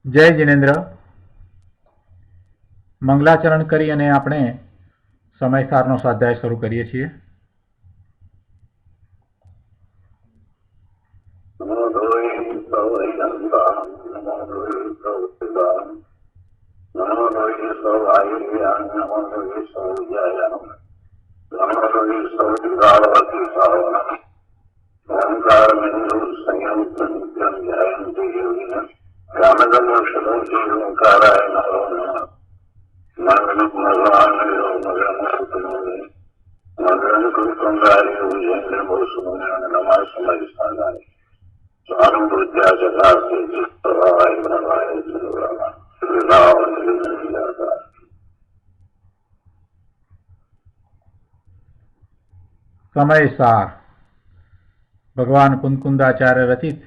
જય જિનેન્દ્ર. મંગલાચરણ કરી અને આપણે સમયસારનો સ્વાધ્યાય શરૂ કરીએ છીએ. સમયસાર ભગવાન કુંદકુંદાચાર્ય રચિત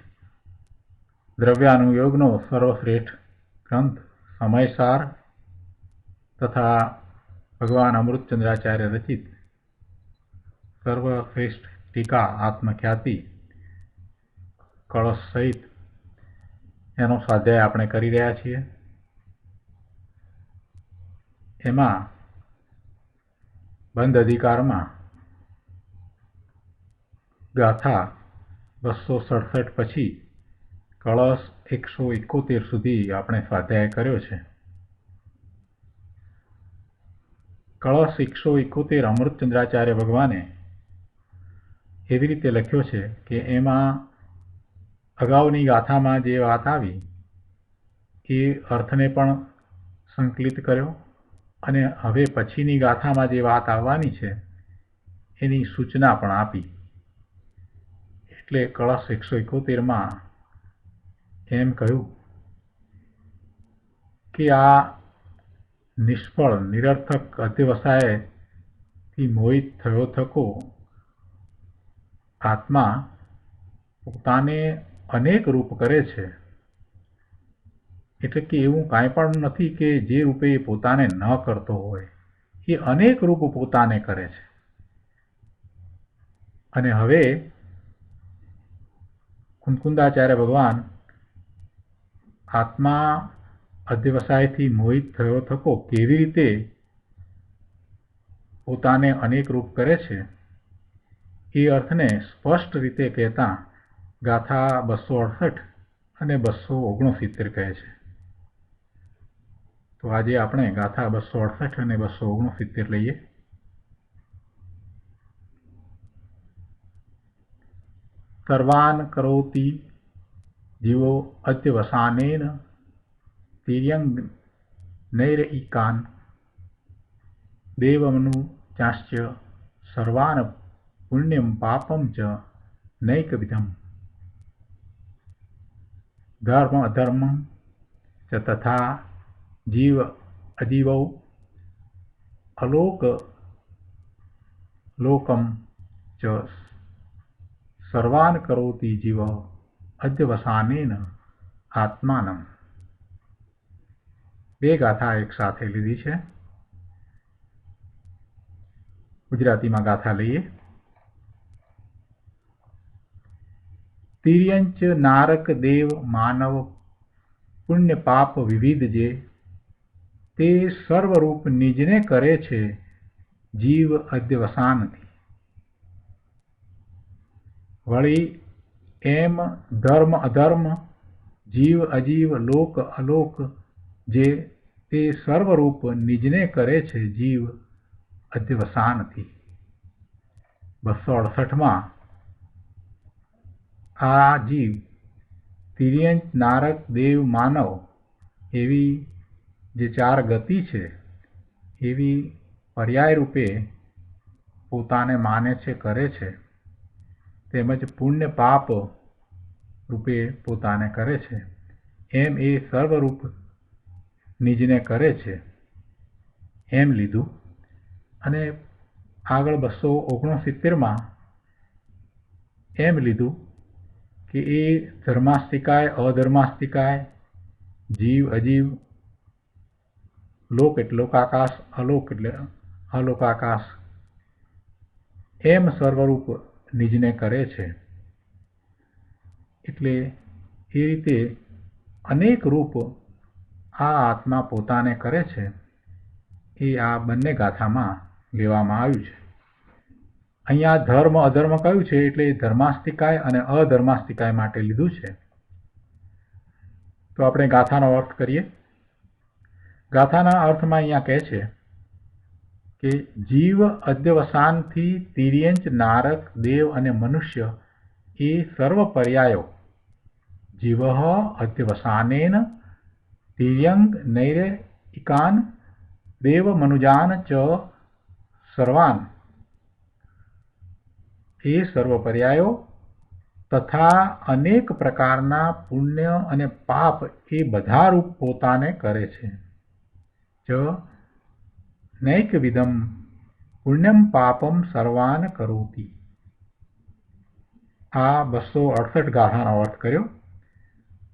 દ્રવ્યાનુયોગનો સર્વશ્રેષ્ઠ ગ્રંથ સમયસાર તથા ભગવાન અમૃતચંદ્રાચાર્ય રચિત સર્વશ્રેષ્ઠ ટીકા આત્મખ્યાતિ કળશ સહિત એનો સ્વાધ્યાય આપણે કરી રહ્યા છીએ. એમાં બંધ અધિકારમાં ગાથા 267 પછી કળશ 171 સુધી આપણે સ્વાધ્યાય કર્યો છે. કળશ 171 અમૃતચંદ્રાચાર્ય ભગવાને એવી રીતે લખ્યો છે કે એમાં અગાઉની ગાથામાં જે વાત આવી એ અર્થને પણ સંકલિત કર્યો અને હવે પછીની ગાથામાં જે વાત આવવાની છે એની સૂચના પણ આપી. એટલે કળશ 171માં એમ કહ્યું કે આ નિષ્ફળ નિરર્થક અધ્યવસાયથી મોહિત થયો થકો આત્મા પોતાને અનેક રૂપ કરે છે. એટલે કે એવું કાંઈ પણ નથી કે જે રૂપે એ પોતાને ન કરતો હોય, એ અનેક રૂપ પોતાને કરે છે. અને હવે કુંદકુંદાચાર્ય ભગવાન આત્મા અધ્યવસાયથી મોહિત થયો થકો કેવી રીતે પોતાને અનેક રૂપ કરે છે એ અર્થને સ્પષ્ટ રીતે કહેતા ગાથા 268 અને 269 કહે છે. તો આજે આપણે ગાથા 268 અને 269 લઈએ. સર્વાન કરોતિ જીવો અધ્યવસાનેન તિર્યંગ નૈરઈકાન દેવમનુ ચાશ્ચ સર્વાન પુણ્યમ પાપમ ચ નૈકવિધમ ધર્મ અધર્મ ચ તથા જીવ અજીવૌ અલોક લોકમ ચ સર્વાન કરોતિ જીવ અધ્યવસાનેન આત્માનમ. બે ગાથા એક સાથે લીધી છે. ગુજરાતીમાં ગાથા લઈએ. તિર્યંચ નારક દેવ માનવ પુણ્ય પાપ વિવિધ જે તે સર્વરૂપ નિજને કરે છે જીવ અધ્યવસાનથી. વળી એમ ધર્મ અધર્મ જીવ અજીવ લોક અલોક જે તે સર્વરૂપ નિજને કરે છે જીવ અધ્યવસાનથી. 268માં આ જીવ તિર્યંચ નારક દેવ માનવ એવી જે ચાર ગતિ છે એવી પર્યાય રૂપે પોતાને માને છે, કરે છે, તેમજ પુણ્ય પાપ રૂપે પોતાને કરે છે, એમ એ સર્વરૂપ નિજને કરે છે એમ લીધું. અને આગળ 269માં એમ લીધું કે એ ધર્માસ્તિકાય અધર્માસ્તિકાય જીવ અજીવ લોક એટલે લોકાકાશ, અલોક એટલે અલોકાકાશ એમ સર્વરૂપ નિજને કરે છે. એટલે એ રીતે અનેક રૂપ આ આત્મા પોતાને કરે છે એ આ બંને ગાથામાં લેવામાં આવ્યું છે. અહીંયા ધર્મ અધર્મ કયું છે એટલે ધર્માસ્તિકાય અને અધર્માસ્તિકાય માટે લીધું છે. તો આપણે ગાથાનો અર્થ કરીએ. ગાથાના અર્થમાં અહીંયા કહે છે કે જીવ અદ્યવસાનથી તિર્યંચ નારક દેવ અને મનુષ્ય એ સર્વ પર્યાયો જીવ અદ્યવસાનેન તિર્યંગ નૈરેઇકાન દેવ મનુજાન ચ સર્વાન એ સર્વ પર્યાયો તથા અનેક પ્રકારના પુણ્ય અને પાપ એ બધા રૂપ પોતાને કરે છે. ચ નૈકવિદમ પુણ્યમ પાપમ સર્વાન કરોતિ. આ 268 ગાથાનો અર્થ કર્યો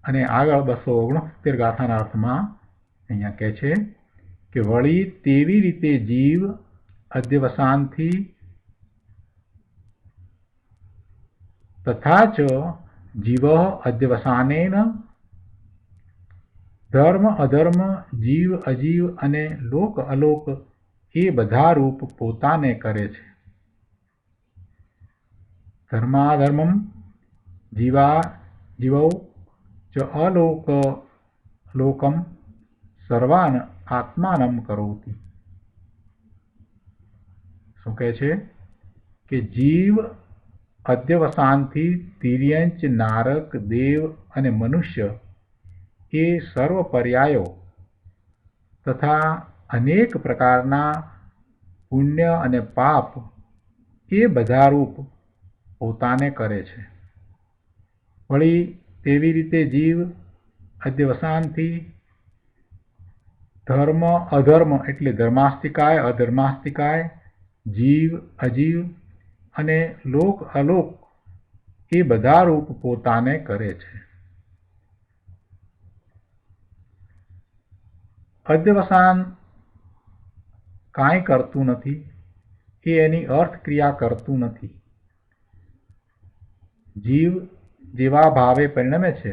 અને આગળ 269 ગાથાના અર્થમાં અહીંયા કહે છે કે વળી તેવી રીતે જીવ અદ્યવસાનથી તથા ચ જીવ અદ્યવસાનેન ધર્મ અધર્મ જીવ અજીવ અને લોક અલોક એ બધા રૂપ પોતાને કરે છે. ધર્માધર્મમ જીવૌ ચ અલોક લોકમ સર્વાન આત્માનમ કરોતિ. શું કહે છે કે જીવ અદ્યવસાનથી તિર્યંચ નારક દેવ અને મનુષ્ય એ સર્વ પર્યાયો તથા અનેક પ્રકારના પુણ્ય અને પાપ એ બધા રૂપ પોતાને કરે છે. વળી તેવી રીતે જીવ અદ્યવસાનથી ધર્મ અધર્મ એટલે ધર્માસ્તિકાય અધર્માસ્તિકાય જીવ અજીવ અને લોક અલોક એ બધા રૂપ પોતાને કરે છે. અદ્યવસાન કાંઈ કરતું નથી, એ એની અર્થક્રિયા કરતું નથી. જીવ જેવા ભાવે પરિણમે છે,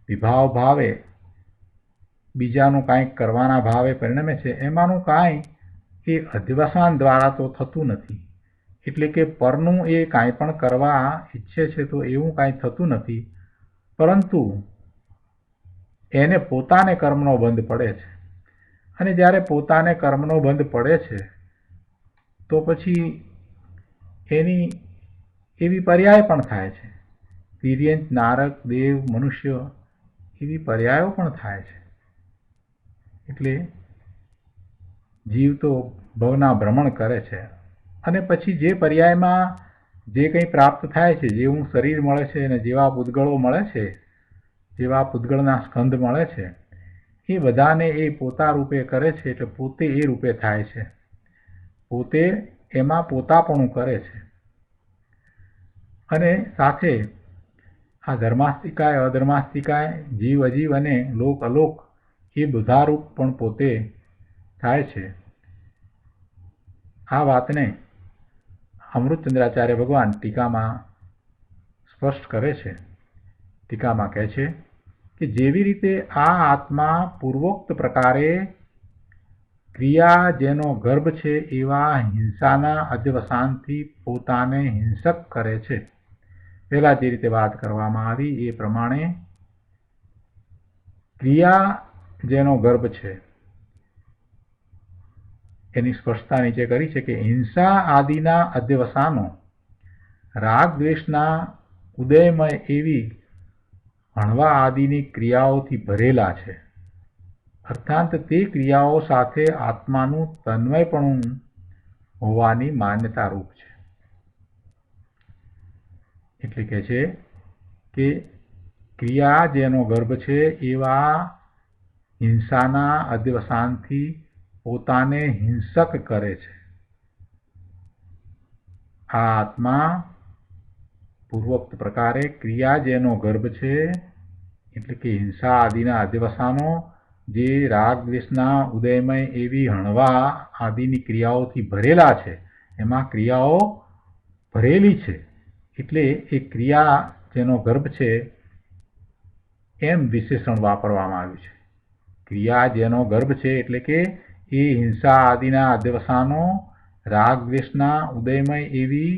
વિભાવ ભાવે બીજાનું કાંઈક કરવાના ભાવે પરિણમે છે, એમાંનું કાંઈ એ અધ્યવસાન દ્વારા તો થતું નથી. એટલે કે પરનું એ કાંઈ પણ કરવા ઈચ્છે છે તો એવું કાંઈ થતું નથી, પરંતુ એને પોતાને કર્મનો બંધ પડે છે. અને જ્યારે પોતાને કર્મનો બંધ પડે છે તો પછી એની એવી પર્યાય પણ થાય છે. તિર્યંચ નારક દેવ મનુષ્ય એવી પર્યાયો પણ થાય છે. એટલે જીવ તો ભવના ભ્રમણ કરે છે અને પછી જે પર્યાયમાં જે કંઈ પ્રાપ્ત થાય છે, જેવું શરીર મળે છે અને જેવા પૂતગળો મળે છે, જેવા પૂતગળના સ્કંદ મળે છે, એ બધાને એ પોતા રૂપે કરે છે. એટલે પોતે એ રૂપે થાય છે, પોતે એમાં પોતાપણું કરે છે. અને સાથે આ ધર્માસ્તિકાય અધર્માસ્તિકાય જીવ અજીવ અને લોક અલોક એ બધા રૂપ પણ પોતે થાય છે. આ વાતને અમૃતચંદ્રાચાર્ય ભગવાન ટીકામાં સ્પષ્ટ કરે છે. ટીકામાં કહે છે કે જેવી રીતે આ આત્મા પૂર્વોક્ત પ્રકારે ક્રિયા જેનો ગર્ભ છે એવા હિંસાના અધ્યવસાનથી પોતાને હિંસક કરે છે. પહેલા જે રીતે વાત કરવામાં આવી એ પ્રમાણે ક્રિયા જેનો ગર્ભ છે એની સ્પષ્ટતા નીચે કરી છે કે હિંસા આદિના અધ્યવસાનો રાગ દ્વેષના ઉદયમય એવી હણવા આદિની ક્રિયાઓથી ભરેલા છે. અર્થાત તે ક્રિયાઓ સાથે આત્માનું તન્મયપણું હોવાની માન્યતા રૂપ છે. એટલે કહે છે કે ક્રિયા જેનો ગર્ભ છે એવા હિંસાના અધ્યવસાનથી પોતાને હિંસક કરે છે. આ આત્મા પૂર્વોક્ત પ્રકારે ક્રિયા જેનો ગર્ભ છે એટલે કે હિંસા આદિના અધ્યવસાનો જે રાગ દ્વેષના ઉદયમય એવી હણવા આદિની ક્રિયાઓથી ભરેલા છે, એમાં ક્રિયાઓ ભરેલી છે એટલે એ ક્રિયા જેનો ગર્ભ છે એમ વિશેષણ વાપરવામાં આવ્યું છે. ક્રિયા જેનો ગર્ભ છે એટલે કે એ હિંસા આદિના અધ્યવસાનો રાગ દ્વેષના ઉદયમય એવી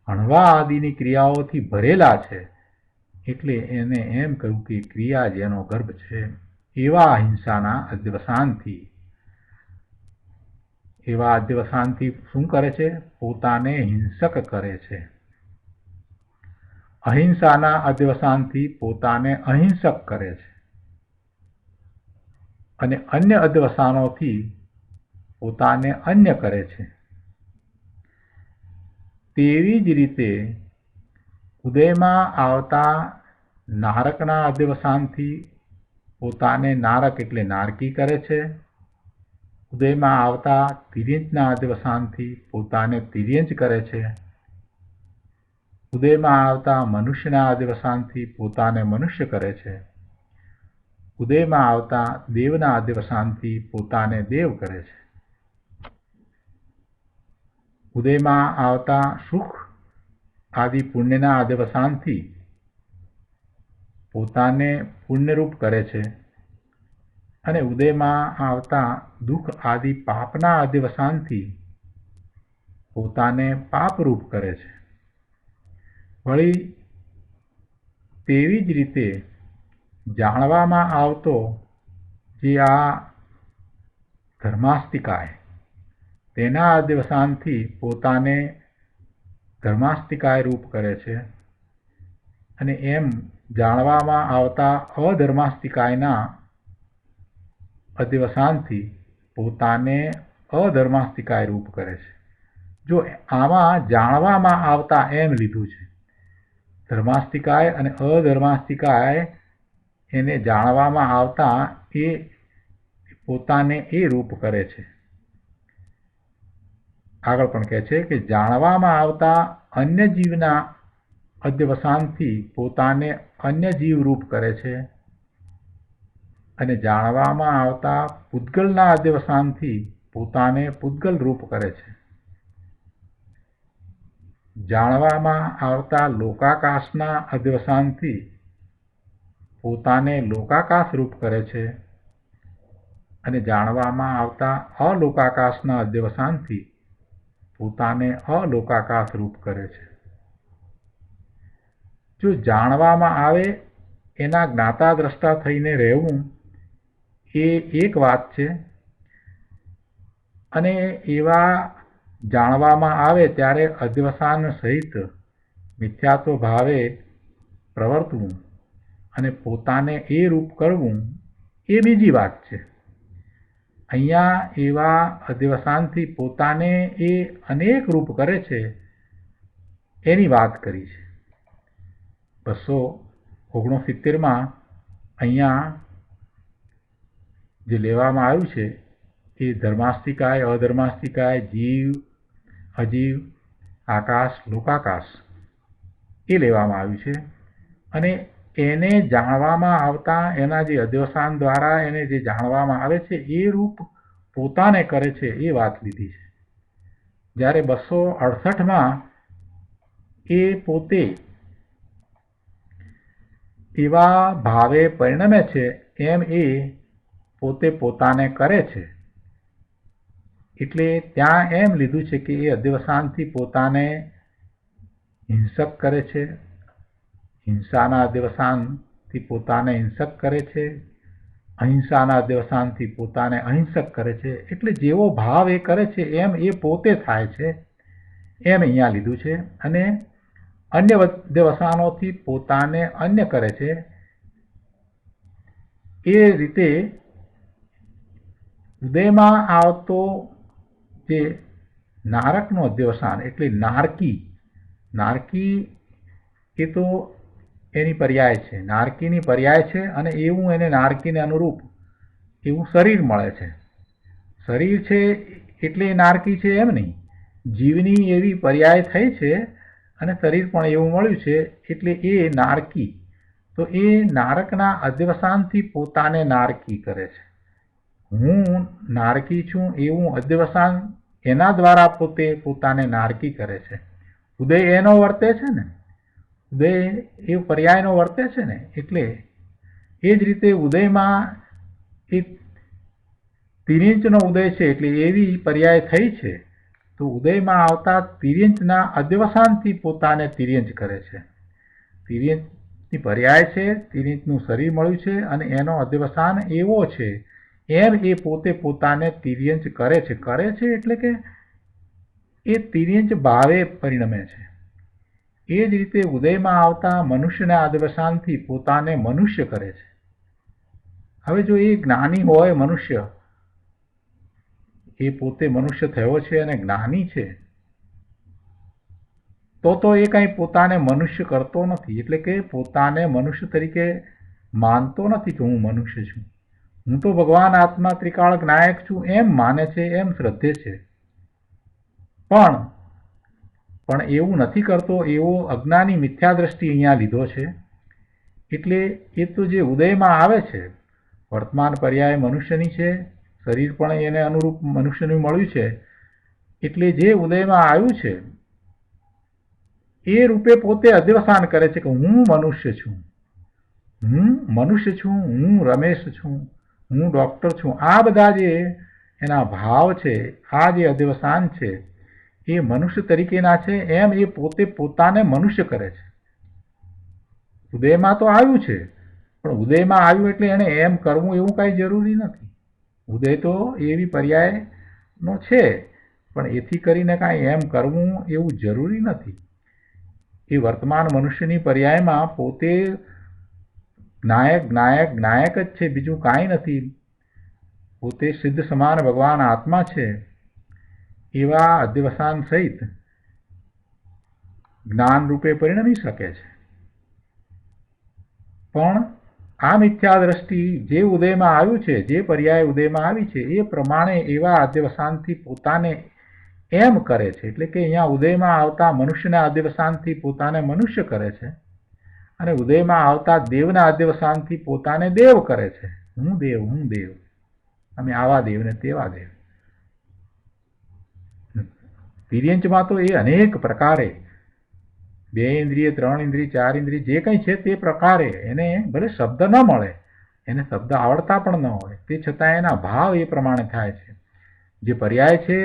અણવા આદિની ક્રિયાઓથી ભરેલા છે એટલે એને એમ કહ્યું કે ક્રિયા જેનો ગર્ભ છે એવા અહિંસાના અધ્યવસાનથી શું કરે છે? પોતાને હિંસક કરે છે. અહિંસાના અધ્યવસાનથી પોતાને અહિંસક કરે છે અને અન્ય અધ્યવસાનોથી પોતાને અન્ય કરે છે. તેવી જ રીતે ઉદયમાં આવતા નારકના અધ્યવસાનથી પોતાને નારક એટલે નારકી કરે છે. ઉદયમાં આવતા તિર્યંજના અધ્યવસાનથી પોતાને તિર્યંજ કરે છે. ઉદયમાં આવતા મનુષ્યના અધ્યવસાનથી પોતાને મનુષ્ય કરે છે. ઉદયમાં આવતા દેવના અધ્યવસાનથી પોતાને દેવ કરે છે. ઉદયમાં આવતા સુખ આદિ પુણ્યના અધ્યવસાનથી પોતાને પુણ્યરૂપ કરે છે અને ઉદયમાં આવતા દુઃખ આદિ પાપના અધ્યવસાનથી પોતાને પાપરૂપ કરે છે. વળી તેવી જ રીતે જાણવામાં આવતો જે આ ધર્માસ્તિકાય તેના અધ્યવસાનથી પોતાને ધર્માસ્તિકાય રૂપ કરે છે અને એમ જાણવામાં આવતા અધર્માસ્તિકાયના અધ્યવસાનથી પોતાને અધર્માસ્તિકાય રૂપ કરે છે. જો આમાં જાણવામાં આવતા એમ લીધું છે, ધર્માસ્તિકાય અને અધર્માસ્તિકાય એને જાણવામાં આવતા એ પોતાને એ રૂપ કરે છે. આગળ પણ કહે છે કે જાણવામાં આવતા અન્ય જીવના અધ્યવસાનથી પોતાને અન્ય જીવ રૂપ કરે છે અને જાણવામાં આવતા પૂતગલના અધ્યવસાનથી પોતાને પૂતગલ રૂપ કરે છે. જાણવામાં આવતા લોકાકાશના અધ્યવસાનથી પોતાને લોકાકાશ રૂપ કરે છે અને જાણવામાં આવતા અલોકાકાશના અધ્યવસાનથી પોતાને અલોકાકાશ રૂપ કરે છે. જો જાણવામાં આવે એના જ્ઞાતા દ્રષ્ટા થઈને રહેવું એ એક વાત છે અને એવા જાણવામાં આવે ત્યારે અધ્યવસાન સહિત મિથ્યાત્વ ભાવે પ્રવર્તવું અને પોતાને એ રૂપ કરવું એ બીજી વાત છે. અહીંયા એવા અધ્યવસાનથી પોતાને એ અનેક રૂપ કરે છે એની વાત કરી છે. 269માં અહીંયા જે લેવામાં આવ્યું છે એ ધર્માસ્તિકાય, અધર્માસ્તિકાય, જીવ, અજીવ, આકાશ, લોકાકાશ એ લેવામાં આવ્યું છે અને એને જાણવામાં આવતા એના જે અધ્યવસાન દ્વારા એને જે જાણવામાં આવે છે એ રૂપ પોતાને કરે છે એ વાત લીધી છે. જ્યારે 268માં એ પોતે એવા ભાવે પરિણમે છે એમ એ પોતે પોતાને કરે છે એટલે ત્યાં એમ લીધું છે કે એ અધ્યવસાનથી પોતાને હિંસક કરે છે, હિંસાના અધ્યવસાનથી પોતાને હિંસક કરે છે, અહિંસાના અધ્યવસાનથી પોતાને અહિંસક કરે છે. એટલે જેવો ભાવ એ કરે છે એમ એ પોતે થાય છે એમ અહીંયા લીધું છે અને અન્ય અધ્યવસાનોથી પોતાને અન્ય કરે છે. એ રીતે ઉદયમાં આવતો જે નારકનો અધ્યવસાન એટલે નારકી એ તો એની પર્યાય છે, નારકીની પર્યાય છે અને એવું એને નારકીને અનુરૂપ એવું શરીર મળે છે. શરીર છે એટલે એ નારકી છે એમ નહીં, જીવની એવી પર્યાય થઈ છે અને શરીર પણ એવું મળ્યું છે એટલે એ નારકી. તો એ નારકના અધ્યવસાનથી પોતાને નારકી કરે છે. હું નારકી છું એવું અધ્યવસાન એના દ્વારા પોતાને નારકી કરે છે. ઉદય એનો વર્તે છે ને, ઉદય એ પર્યાયનો વર્તે છે ને, એટલે એ જ રીતે ઉદયમાં એ તિર્યંચનો ઉદય છે એટલે એવી પર્યાય થઈ છે, તો ઉદયમાં આવતા તિર્યંચના અધ્યવસાનથી પોતાને તિર્યંચ કરે છે. તિર્યંચની પર્યાય છે, તિર્યંચનું શરીર મળ્યું છે અને એનો અધ્યવસાન એવો છે, એમ એ પોતે પોતાને તિર્યંચ કરે છે એટલે કે એ તિર્યંચ ભાવે પરિણમે છે. એ જ રીતે ઉદયમાં આવતા મનુષ્યના અધ્યવસાનથી પોતાને મનુષ્ય કરે છે. હવે જો એ જ્ઞાની હોય મનુષ્ય, એ પોતે મનુષ્ય થયો છે અને જ્ઞાની છે, તો એ કંઈ પોતાને મનુષ્ય કરતો નથી, એટલે કે પોતાને મનુષ્ય તરીકે માનતો નથી કે હું મનુષ્ય છું. હું તો ભગવાન આત્મા ત્રિકાળ જ્ઞાયક છું એમ માને છે, એમ શ્રદ્ધે છે. પણ એવું નથી કરતો, એવો અજ્ઞાની મિથ્યા દ્રષ્ટિ અહીંયા લીધો છે. એટલે એ તો જે ઉદયમાં આવે છે, વર્તમાન પર્યાય મનુષ્યની છે, શરીર પણ એને અનુરૂપ મનુષ્યનું મળ્યું છે, એટલે જે ઉદયમાં આવ્યું છે એ રૂપે પોતે અધ્યવસાન કરે છે કે હું મનુષ્ય છું, હું રમેશ છું, હું ડૉક્ટર છું. આ બધા જે એના ભાવ છે, આ જે અધ્યવસાન છે, એ મનુષ્ય તરીકેના છે, એમ એ પોતે પોતાને મનુષ્ય કરે છે. ઉદયમાં તો આવ્યું છે, પણ ઉદયમાં આવ્યું એટલે એને એમ કરવું એવું કાંઈ જરૂરી નથી. ઉદય તો એવી પર્યાયનો છે, પણ એથી કરીને કાંઈ એમ કરવું એવું જરૂરી નથી. એ વર્તમાન મનુષ્યની પર્યાયમાં પોતે જ્ઞાયક જ છે, બીજું કાંઈ નથી. પોતે સિદ્ધ સમાન ભગવાન આત્મા છે, એવા અધ્યવસાન સહિત જ્ઞાન રૂપે પરિણમી શકે છે. પણ આ મિથ્યા દ્રષ્ટિ જે ઉદયમાં આવ્યું છે, જે પર્યાય ઉદયમાં આવી છે, એ પ્રમાણે એવા અધ્યવસાનથી પોતાને એમ કરે છે. એટલે કે અહીંયા ઉદયમાં આવતા મનુષ્યના અધ્યવસાનથી પોતાને મનુષ્ય કરે છે અને ઉદયમાં આવતા દેવના અધ્યવસાનથી પોતાને દેવ કરે છે. હું દેવ, અમે આવા દેવ ને તેવા દેવ. તિર્યંચમાં તો એ અનેક પ્રકારે 2 ઇન્દ્રિય, 3 ઇન્દ્રિય, 4 ઇન્દ્રિય જે કંઈ છે તે પ્રકારે એને ભલે શબ્દ ન મળે, એને શબ્દ આવડતા પણ ન હોય, તે છતાં એના ભાવ એ પ્રમાણે થાય છે. જે પર્યાય છે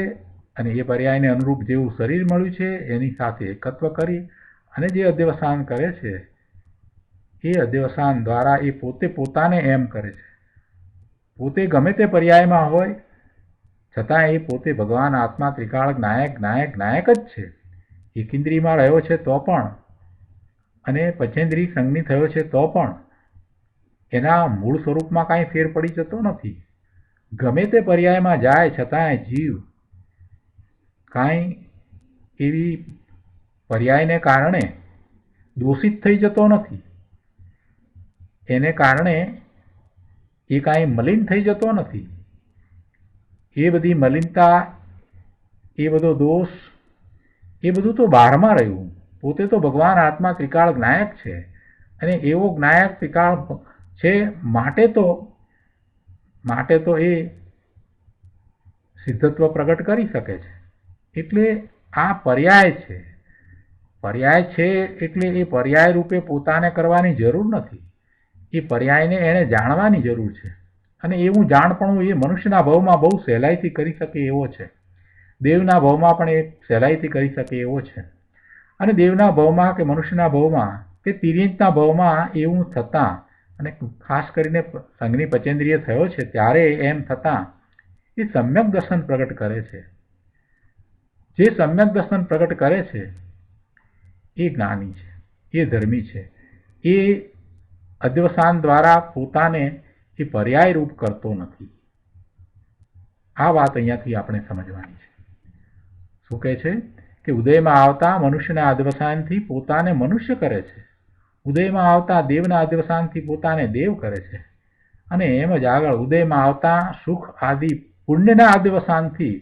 અને એ પર્યાયને અનુરૂપ જેવું શરીર મળ્યું છે એની સાથે એકત્વ કરી અને જે અધ્યવસાન કરે છે, એ અધ્યવસાન દ્વારા એ પોતે પોતાને એમ કરે છે. પોતે ગમે તે પર્યાયમાં હોય છતાં એ પોતે ભગવાન આત્મા ત્રિકાળ જ્ઞાયક જ છે. એકેન્દ્રિયમાં રહ્યો છે તો પણ અને પંચેન્દ્રિય સંજ્ઞી થયો છે તો પણ એના મૂળ સ્વરૂપમાં કાંઈ ફેર પડી જતો નથી. ગમે તે પર્યાયમાં જાય છતાંય જીવ કાંઈ એવી પર્યાયને કારણે દોષિત થઈ જતો નથી. એને કારણે એ કાંઈ મલિન થઈ જતો નથી. એ બધી મલિનતા, એ બધો દોષ, એ બધું તો બહારમાં રહ્યું. પોતે તો ભગવાન આત્મા ત્રિકાળ જ્ઞાયક છે અને એવો જ્ઞાયક ત્રિકાળ છે માટે તો એ સિદ્ધત્વ પ્રગટ કરી શકે છે. એટલે આ પર્યાય છે એટલે એ પર્યાય રૂપે પોતાને કરવાની જરૂર નથી. એ પર્યાયને એને જાણવાની જરૂર છે અને એવું જાણપણું એ મનુષ્યના ભાવમાં બહુ સહેલાઈથી કરી શકે એવો છે. દેવના ભાવમાં પણ એ સહેલાઈથી કરી શકે એવો છે. અને દેવના ભાવમાં કે મનુષ્યના ભાવમાં કે તિર્યંચના ભાવમાં એવું થતાં, અને ખાસ કરીને સંજ્ઞી પચેન્દ્રિય થયો છે ત્યારે એમ થતાં એ સમ્યક દર્શન પ્રગટ કરે છે. જે સમ્યક દર્શન પ્રગટ કરે છે એ જ્ઞાની છે, એ ધર્મી છે. એ અધ્યવસાન દ્વારા પોતાને એ પર્યાય રૂપ કરતો નથી. આ વાત અહીંયાથી આપણે સમજવાની છે. શું કહે છે કે ઉદયમાં આવતા મનુષ્યના અધ્યવસાનથી પોતાને મનુષ્ય કરે છે, ઉદયમાં આવતા દેવના અધ્યવસાનથી પોતાને દેવ કરે છે, અને એમ જ આગળ ઉદયમાં આવતા સુખ આદિ પુણ્યના અધ્યવસાનથી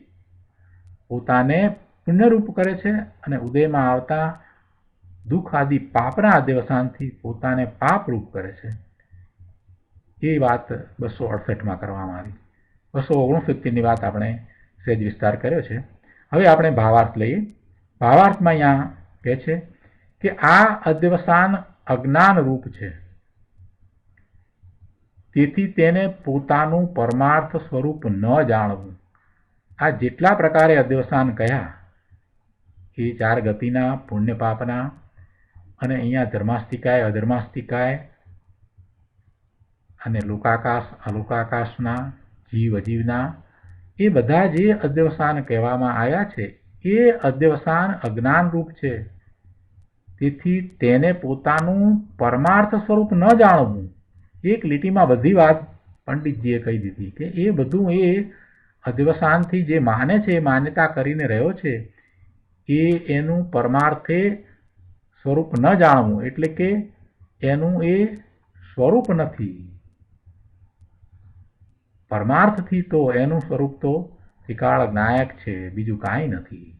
પોતાને પુણ્યરૂપ કરે છે અને ઉદયમાં આવતા દુઃખ આદિ પાપના અધ્યવસાનથી પોતાને પાપરૂપ કરે છે. એ વાત 268માં કરવામાં આવી. 269ની વાત આપણે સહેજ વિસ્તાર કર્યો છે. હવે આપણે ભાવાર્થ લઈએ. ભાવાર્થમાં અહીંયા કહે છે કે આ અધ્યવસાન અજ્ઞાન રૂપ છે. તેથી તેને પોતાનું પરમાર્થ સ્વરૂપ ન જાણવું. આ જેટલા પ્રકારે અધ્યવસાન કહ્યા એ 4 ગતિના, પુણ્ય પાપના, અને અહીંયા ધર્માસ્તિકાય, અધર્માસ્તિકાય અને લોકાકાશ, અલોકાકાશના, જીવ અજીવના, એ બધા જે અધ્યવસાન કહેવામાં આવ્યા છે એ અધ્યવસાન અજ્ઞાનરૂપ છે. તેથી તેને પોતાનું પરમાર્થ સ્વરૂપ ન જાણવું. એક લીટીમાં બધી વાત પંડિતજીએ કહી દીધી કે એ બધું એ અધ્યવસાનથી જે માને છે, એ માન્યતા કરીને રહ્યો છે, એ એનું પરમાર્થે સ્વરૂપ ન જાણવું, એટલે કે એનું એ સ્વરૂપ નથી. પરમાર્થથી તો એનું સ્વરૂપ તો ત્રિકાળ નાયક છે, બીજું કાંઈ નથી.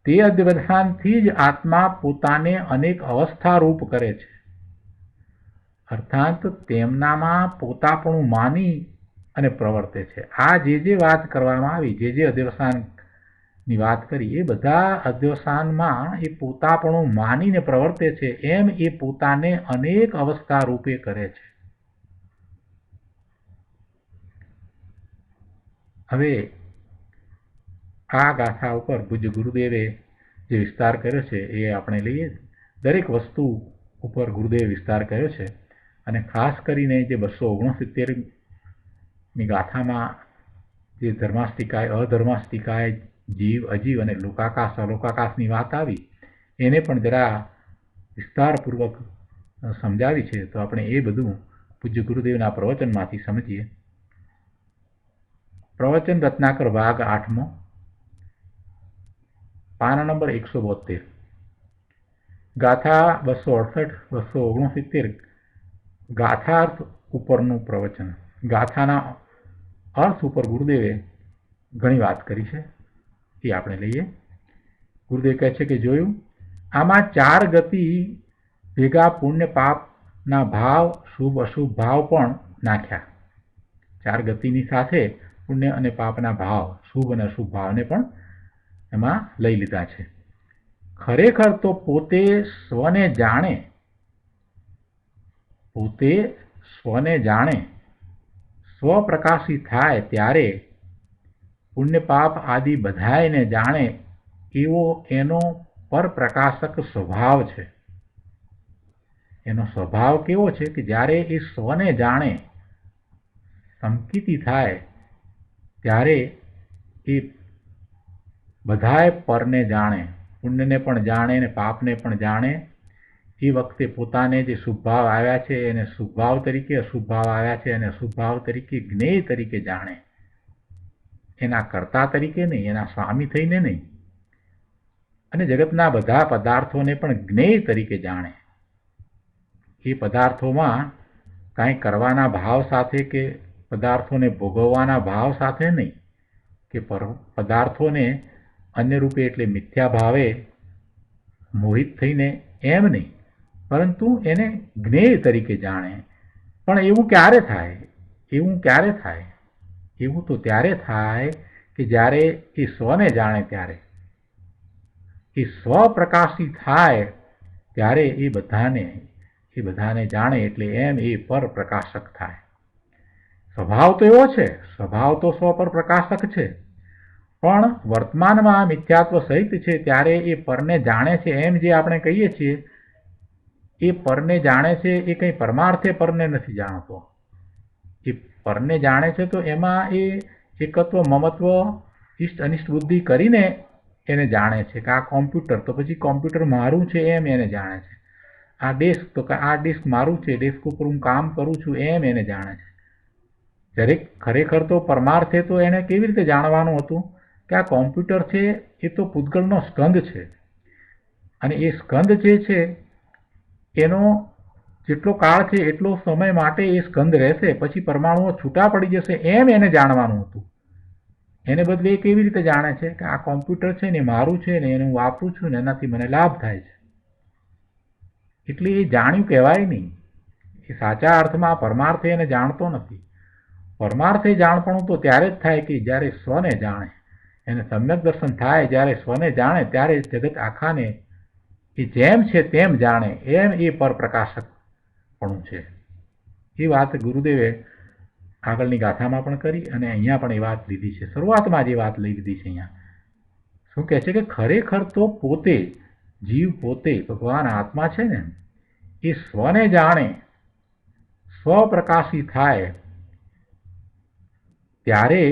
તે અધ્યવસાનથી જ આત્મા પોતાને અનેક અવસ્થારૂપ કરે છે. અર્થાત તેમનામાં પોતાપણું માની અને પ્રવર્તે છે. આ જે વાત કરવામાં આવી, જે અધ્યવસાનની વાત કરી, એ બધા અધ્યવસાનમાં એ પોતાપણું માનીને પ્રવર્તે છે, એમ એ પોતાને અનેક અવસ્થા રૂપે કરે છે. હવે આ ગાથા ઉપર પૂજ્ય ગુરુદેવે જે વિસ્તાર કર્યો છે એ આપણે લઈએ. દરેક વસ્તુ ઉપર ગુરુદેવે વિસ્તાર કર્યો છે, અને ખાસ કરીને જે 269ની ગાથામાં જે ધર્માસ્તિકાય, અધર્માસ્તિકાય, જીવ અજીવ અને લોકાકાશ અલોકાકાશની વાત આવી, એને પણ જરા વિસ્તારપૂર્વક સમજાવી છે. તો આપણે એ બધું પૂજ્ય ગુરુદેવના પ્રવચનમાંથી સમજીએ. પ્રવચન રત્નાકર ભાગ 8મો, પાના નંબર 172, ગાથા 268, 269, ગાથાર્થ ઉપરનું પ્રવચન. ગાથાના અર્થ ઉપર ગુરુદેવે ઘણી વાત કરી છે, એ આપણે લઈએ. ગુરુદેવ કહે છે કે જોયું, આમાં 4 ગતિ ભેગા પુણ્ય પાપના ભાવ, શુભ અશુભ ભાવ પણ નાખ્યા. 4 ગતિની સાથે પુણ્ય અને પાપના ભાવ, શુભ અને અશુભ ભાવને પણ એમાં લઈ લીધા છે. ખરેખર તો પોતે સ્વને જાણે, સ્વપ્રકાશી થાય ત્યારે પુણ્ય પાપ આદિ બધાયને જાણે એવો એનો પરપ્રકાશક સ્વભાવ છે. એનો સ્વભાવ કેવો છે કે જ્યારે એ સ્વને જાણે, સંકિતી થાય, ત્યારે એ બધાય પરને જાણે, પુણ્યને પણ જાણે ને પાપને પણ જાણે. એ વખતે પોતાને જે શુભ ભાવ આવ્યા છે એને શુભ ભાવ તરીકે, અશુભ ભાવ આવ્યા છે એને અશુભ ભાવ તરીકે, જ્ઞેય તરીકે જાણે. એના કર્તા તરીકે નહીં, એના સ્વામી થઈને નહીં. અને જગતના બધા પદાર્થોને પણ જ્ઞેય તરીકે જાણે. એ પદાર્થોમાં કાંઈ કરવાના ભાવ સાથે કે પદાર્થોને ભોગવવાના ભાવ સાથે નહીં, કે પદાર્થોને અન્ય રૂપે એટલે મિથ્યા ભાવે મોહિત થઈને એમ નહીં, પરંતુ એને જ્ઞેય તરીકે જાણે. પણ એવું ક્યારે થાય? એવું તો ત્યારે થાય કે જ્યારે એ સ્વને જાણે, ત્યારે એ સ્વપ્રકાશી થાય, ત્યારે એ બધાને જાણે, એટલે એમ એ પર પ્રકાશક થાય. સ્વભાવ તો એવો છે, સ્વભાવ તો સ્વ પર પ્રકાશક છે, પણ વર્તમાનમાં મિથ્યાત્વ સહિત છે. ત્યારે એ પરને જાણે છે, એમ જે આપણે કહીએ છીએ, એ પરને જાણે છે, એ કંઈ પરમાર્થે પરને નથી જાણતો. એ પરને જાણે છે તો એમાં એ એકત્વ, મમત્વ, ઇષ્ટ અનિષ્ટ બુદ્ધિ કરીને એને જાણે છે. કે આ કોમ્પ્યુટર, તો પછી કોમ્પ્યુટર મારું છે એમ એને જાણે છે. આ ડેસ્ક, તો કે આ ડેસ્ક મારું છે, ડેસ્ક ઉપર હું કામ કરું છું એમ એને જાણે છે. જ્યારે ખરેખર તો પરમાર્થે તો એને કેવી રીતે જાણવાનું હતું કે આ કોમ્પ્યુટર છે એ તો પૂતગલનો સ્કંદ છે, અને એ સ્કંદ જે છે એનો જેટલો કાળ છે એટલો સમય માટે એ સ્કંદ રહેશે, પછી પરમાણુઓ છૂટા પડી જશે, એમ એને જાણવાનું હતું. એને બદલે એ કેવી રીતે જાણે છે કે આ કોમ્પ્યુટર છે ને મારું છે ને એને હું વાપરું છું ને એનાથી મને લાભ થાય છે. એટલે એ જાણ્યું કહેવાય નહીં. એ સાચા અર્થમાં પરમાર્થે એને જાણતો નથી. પરમાર્થે જાણપણું તો ત્યારે જ થાય કે જ્યારે સ્વને જાણે, એને સમ્યક દર્શન થાય. જ્યારે સ્વને જાણે ત્યારે જગત આખાને એ જેમ છે તેમ જાણે, એમ એ પરપ્રકાશક પણ છે. એ વાત ગુરુદેવે આગળની ગાથામાં પણ કરી અને અહીંયા પણ એ વાત લીધી છે. શરૂઆતમાં જ એ વાત લઈ લીધી છે. અહીંયા શું કહે છે કે ખરેખર તો પોતે જીવ પોતે ભગવાન આત્મા છે ને એ સ્વને જાણે સ્વપ્રકાશી થાય ત્યારે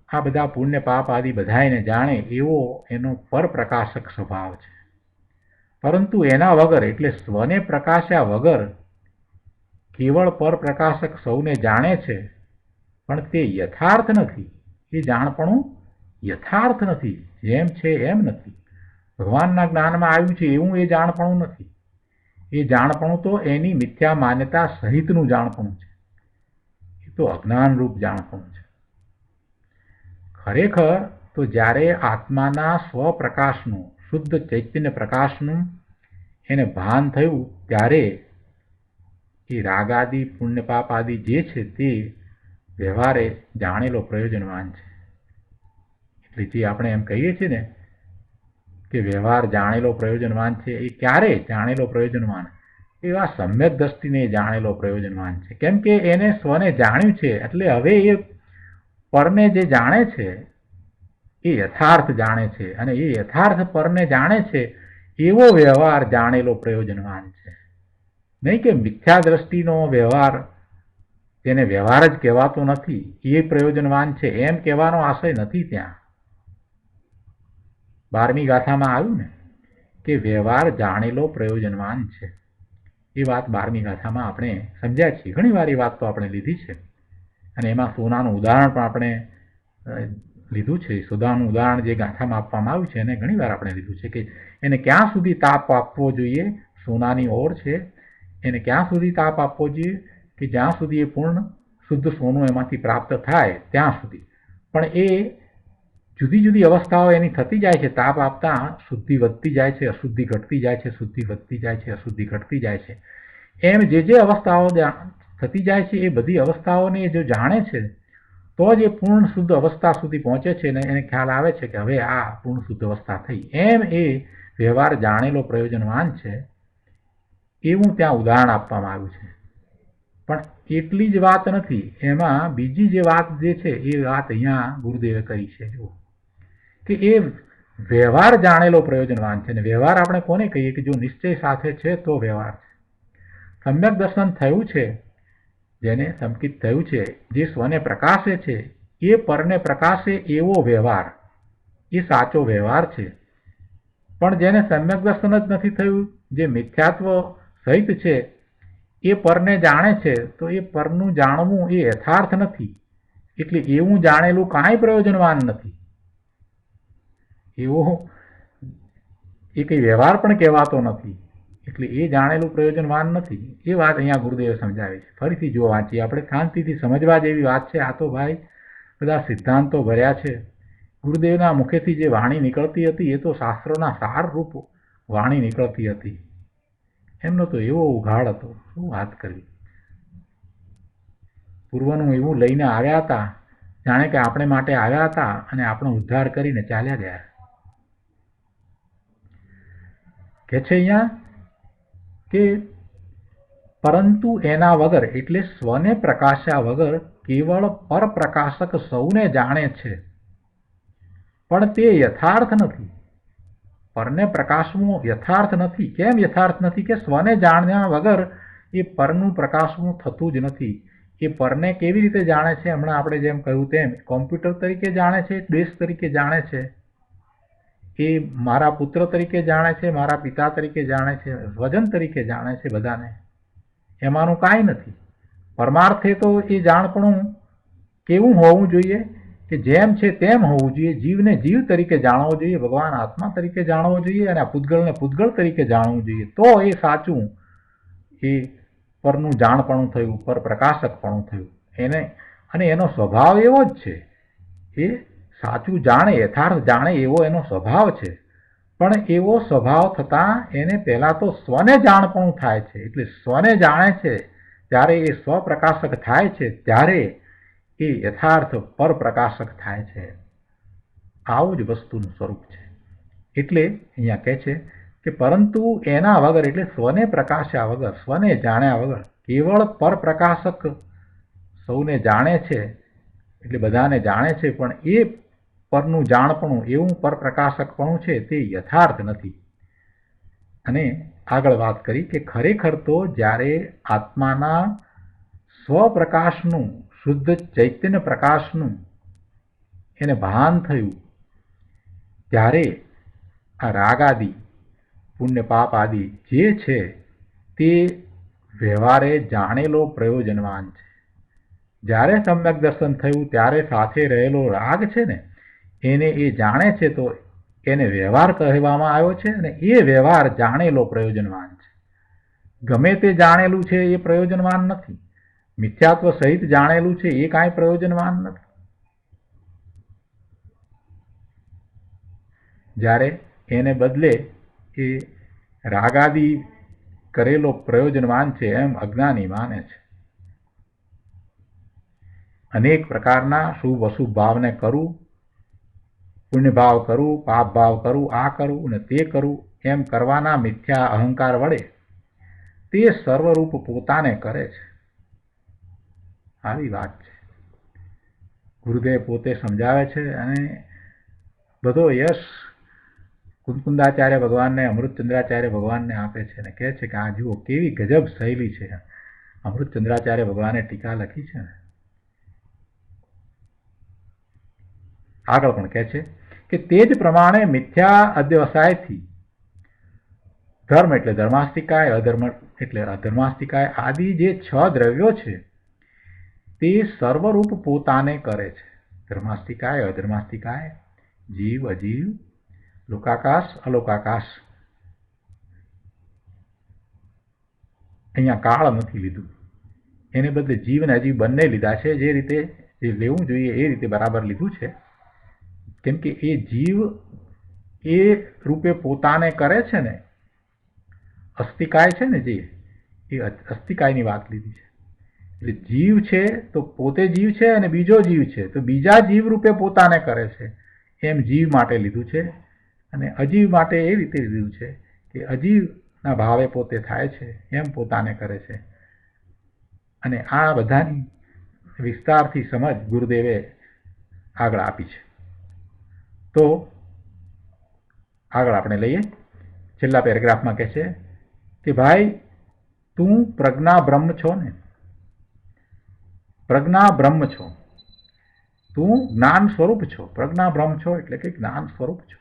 આ બધા પુણ્ય પાપ આદિ બધાને જાણે એવો એનો પરપ્રકાશક સ્વભાવ છે. પરંતુ એના વગર એટલે સ્વને પ્રકાશ્યા વગર કેવળ પરપ્રકાશક સૌને જાણે છે પણ તે યથાર્થ નથી. એ જાણપણું યથાર્થ નથી, જેમ છે એમ નથી. ભગવાનના જ્ઞાનમાં આવ્યું છે એવું એ જાણપણું નથી. એ જાણપણું તો એની મિથ્યા માન્યતા સહિતનું જાણપણું છે. એ તો અજ્ઞાનરૂપ જાણપણું છે. ખરેખર તો જ્યારે આત્માના સ્વપ્રકાશનું શુદ્ધ ચૈતન્ય પ્રકાશનું એને ભાન થયું ત્યારે એ રાગ આદિ પુણ્ય પાપ આદિ જે છે તે વ્યવહારે જાણેલો પ્રયોજનવાન છે. એટલે જે આપણે એમ કહીએ છીએ ને કે વ્યવહાર જાણેલો પ્રયોજનવાન છે, એ ક્યારે જાણેલો પ્રયોજનવાન? એવા સમ્યક દ્રષ્ટિને જાણેલો પ્રયોજનવાન છે. કેમ કે એને સ્વને જાણ્યું છે એટલે હવે એ પરને જે જાણે છે એ યથાર્થ જાણે છે અને એ યથાર્થ પરને જાણે છે એવો વ્યવહાર જાણેલો પ્રયોજનવાન છે. નહીં કે મિથ્યા દ્રષ્ટિનો વ્યવહાર જેને વ્યવહાર જ કહેવાતો નથી એ પ્રયોજનવાન છે એમ કહેવાનો આશય નથી. ત્યાં 12મી ગાથામાં આવ્યું ને કે વ્યવહાર જાણેલો પ્રયોજનવાન છે. એ વાત 12મી ગાથામાં આપણે સમજ્યા છીએ. ઘણી વાર એ વાત તો આપણે લીધી છે અને એમાં સોનાનું ઉદાહરણ પણ આપણે લીધું છે. સોનાનું ઉદાહરણ જે ગાથામાં આપવામાં આવ્યું છે એને ઘણી વાર આપણે લીધું છે કે એને ક્યાં સુધી તાપ આપવો જોઈએ. સોનાની ઓર છે, એને ક્યાં સુધી તાપ આપવો જોઈએ કે જ્યાં સુધી એ પૂર્ણ શુદ્ધ સોનું એમાંથી પ્રાપ્ત થાય ત્યાં સુધી. પણ એ જુદી જુદી અવસ્થાઓ એની થતી જાય છે. તાપ આપતા શુદ્ધિ વધતી જાય છે, અશુદ્ધિ ઘટતી જાય છે, શુદ્ધિ વધતી જાય છે, અશુદ્ધિ ઘટતી જાય છે. એમ જે અવસ્થાઓ થતી જાય છે એ બધી અવસ્થાઓને જો જાણે છે તો જ એ પૂર્ણ શુદ્ધ અવસ્થા સુધી પહોંચે છે અને એને ખ્યાલ આવે છે કે હવે આ પૂર્ણ શુદ્ધ અવસ્થા થઈ. એમ એ વ્યવહાર જાણેલો પ્રયોજનવાન છે એવું ત્યાં ઉદાહરણ આપવામાં આવ્યું છે. પણ એટલી જ વાત નથી, એમાં બીજી જે વાત જે છે એ વાત અહીંયા ગુરુદેવે કરી છે કે એ વ્યવહાર જાણેલો પ્રયોજનવાન છે. અને વ્યવહાર આપણે કોને કહીએ કે જો નિશ્ચય સાથે છે તો વ્યવહાર છે. સમ્યક દર્શન થયું છે, જેને સંકિત થયું છે, જે સ્વને પ્રકાશે છે એ પરને પ્રકાશે એવો વ્યવહાર એ સાચો વ્યવહાર છે. પણ જેને સમ્યક દર્શન જ નથી થયું, જે મિથ્યાત્વ સહિત છે, એ પરને જાણે છે તો એ પરનું જાણવું એ યથાર્થ નથી. એટલે એવું જાણેલું કાંઈ પ્રયોજનવાન નથી. એવો એ કંઈ વ્યવહાર પણ કહેવાતો નથી. એટલે એ જાણેલું પ્રયોજનવાન નથી. એ વાત અહીંયા ગુરુદેવે સમજાવી છે. ફરીથી જો વાંચીએ આપણે, શાંતિથી સમજવા જેવી વાત છે. આ તો ભાઈ બધા સિદ્ધાંતો ભર્યા છે. ગુરુદેવના મુખેથી જે વાણી નીકળતી હતી એ તો શાસ્ત્રોના સારરૂપ વાણી નીકળતી હતી. એમનો તો એવો ઉઘાડ હતો, શું વાત કરવી. પૂર્વનું એવું લઈને આવ્યા હતા જાણે કે આપણે માટે આવ્યા હતા અને આપણો ઉદ્ધાર કરીને ચાલ્યા ગયા. કે છે અહીંયા કે પરંતુ એના વગર એટલે સ્વને પ્રકાશ્યા વગર કેવળ પરપ્રકાશક સૌને જાણે છે પણ તે યથાર્થ નથી. પરને પ્રકાશવું યથાર્થ નથી. કેમ યથાર્થ નથી? કે સ્વને જાણ્યા વગર એ પરનું પ્રકાશવું થતું જ નથી. એ પરને કેવી રીતે જાણે છે? હમણાં આપણે જેમ કહ્યું તેમ કોમ્પ્યુટર તરીકે જાણે છે, દેશ તરીકે જાણે છે, એ મારા પુત્ર તરીકે જાણે છે, મારા પિતા તરીકે જાણે છે, સ્વજન તરીકે જાણે છે બધાને. એમાંનું કાંઈ નથી. પરમાર્થે તો એ જાણપણું કેવું હોવું જોઈએ કે જેમ છે તેમ હોવું જોઈએ. જીવને જીવ તરીકે જાણવો જોઈએ, ભગવાન આત્મા તરીકે જાણવો જોઈએ અને આ પૂતગળને પૂતગળ તરીકે જાણવું જોઈએ. તો એ સાચું એ પરનું જાણપણું થયું, પર પ્રકાશકપણું થયું એને. અને એનો સ્વભાવ એવો જ છે, એ સાચું જાણે, યથાર્થ જાણે એવો એનો સ્વભાવ છે. પણ એવો સ્વભાવ થતાં એને પહેલાં તો સ્વને જાણપણું થાય છે. એટલે સ્વને જાણે છે ત્યારે એ સ્વપ્રકાશક થાય છે, ત્યારે એ યથાર્થ પરપ્રકાશક થાય છે. આવું જ વસ્તુનું સ્વરૂપ છે. એટલે અહીંયા કહે છે કે પરંતુ એના વગર એટલે સ્વને પ્રકાશ્યા વગર, સ્વને જાણ્યા વગર, કેવળ પરપ્રકાશક સૌને જાણે છે એટલે બધાને જાણે છે, પણ એ પરનું જાણપણું, એવું પરપ્રકાશકપણું છે તે યથાર્થ નથી. અને આગળ વાત કરી કે ખરેખર તો જ્યારે આત્માના સ્વપ્રકાશનું, શુદ્ધ ચૈતન્ય પ્રકાશનું એને ભાન થયું, ત્યારે આ રાગ આદિ, પુણ્ય પાપ આદિ જે છે તે વ્યવહારે જાણેલો પ્રયોજનવાન છે. જ્યારે સમ્યક દર્શન થયું ત્યારે સાથે રહેલો રાગ છે ને એને એ જાણે છે, તો એને વ્યવહાર કહેવામાં આવ્યો છે, અને એ વ્યવહાર જાણેલો પ્રયોજનવાન છે. ગમે તે જાણેલું છે એ પ્રયોજનવાન નથી. મિથ્યાત્વ સહિત જાણેલું છે એ કાંઈ પ્રયોજનવાન નથી. જ્યારે એને બદલે એ રાગાદિ કરેલો પ્રયોજનવાન છે એમ અજ્ઞાની માને છે. અનેક પ્રકારના શુભ અશુભ ભાવને કરું, પુણ્ય ભાવ કરું, પાપ ભાવ કરું, આ કરું ને તે કરું એમ કરવાના મિથ્યા અહંકાર વડે તે સર્વરૂપ પોતાને કરે છે. આવી વાત છે. ગુરુદેવ પોતે સમજાવે છે અને બધો યશ કુંદકુંદાચાર્ય ભગવાનને, અમૃતચંદ્રાચાર્ય ભગવાનને આપે છે અને કહે છે કે આ જુઓ કેવી ગજબ શૈલી છે. અમૃતચંદ્રાચાર્ય ભગવાને ટીકા લખી છે ને. આગળ પણ કહે છે કે તે જ પ્રમાણે મિથ્યા અધ્યવસાયથી ધર્મ એટલે ધર્માસ્તિકાય, અધર્મ એટલે અધર્માસ્તિકાય આદિ જે 6 દ્રવ્યો છે તે સર્વરૂપ પોતાને કરે છે. ધર્માસ્તિકાય, અધર્માસ્તિકાય, જીવ, અજીવ, લોકાકાશ, અલોકાકાશ. અહીંયા કાળ નથી લીધું, એને બદલે જીવ અને અજીવ બંને લીધા છે. જે રીતે જે લેવું જોઈએ એ રીતે બરાબર લીધું છે. કેમ કે એ જીવ એ રૂપે પોતાને કરે છે ને, અસ્તિકાય છે ને, જે એ અસ્તિકાયની વાત લીધી છે. એટલે જીવ છે તો પોતે જીવ છે અને બીજો જીવ છે તો બીજા જીવ રૂપે પોતાને કરે છે, એમ જીવ માટે લીધું છે. અને અજીવ માટે એ રીતે લીધું છે કે અજીવના ભાવે પોતે થાય છે એમ પોતાને કરે છે. અને આ બધાની વિસ્તારથી સમજ ગુરુદેવે આગળ આપી છે. તો આગળ આપણે લઈએ. છેલ્લા પેરેગ્રાફમાં કહે છે કે ભાઈ તું પ્રજ્ઞા બ્રહ્મ છો ને, પ્રજ્ઞા બ્રહ્મ છો, તું જ્ઞાન સ્વરૂપ છો. પ્રજ્ઞા બ્રહ્મ છો એટલે કે જ્ઞાન સ્વરૂપ છો.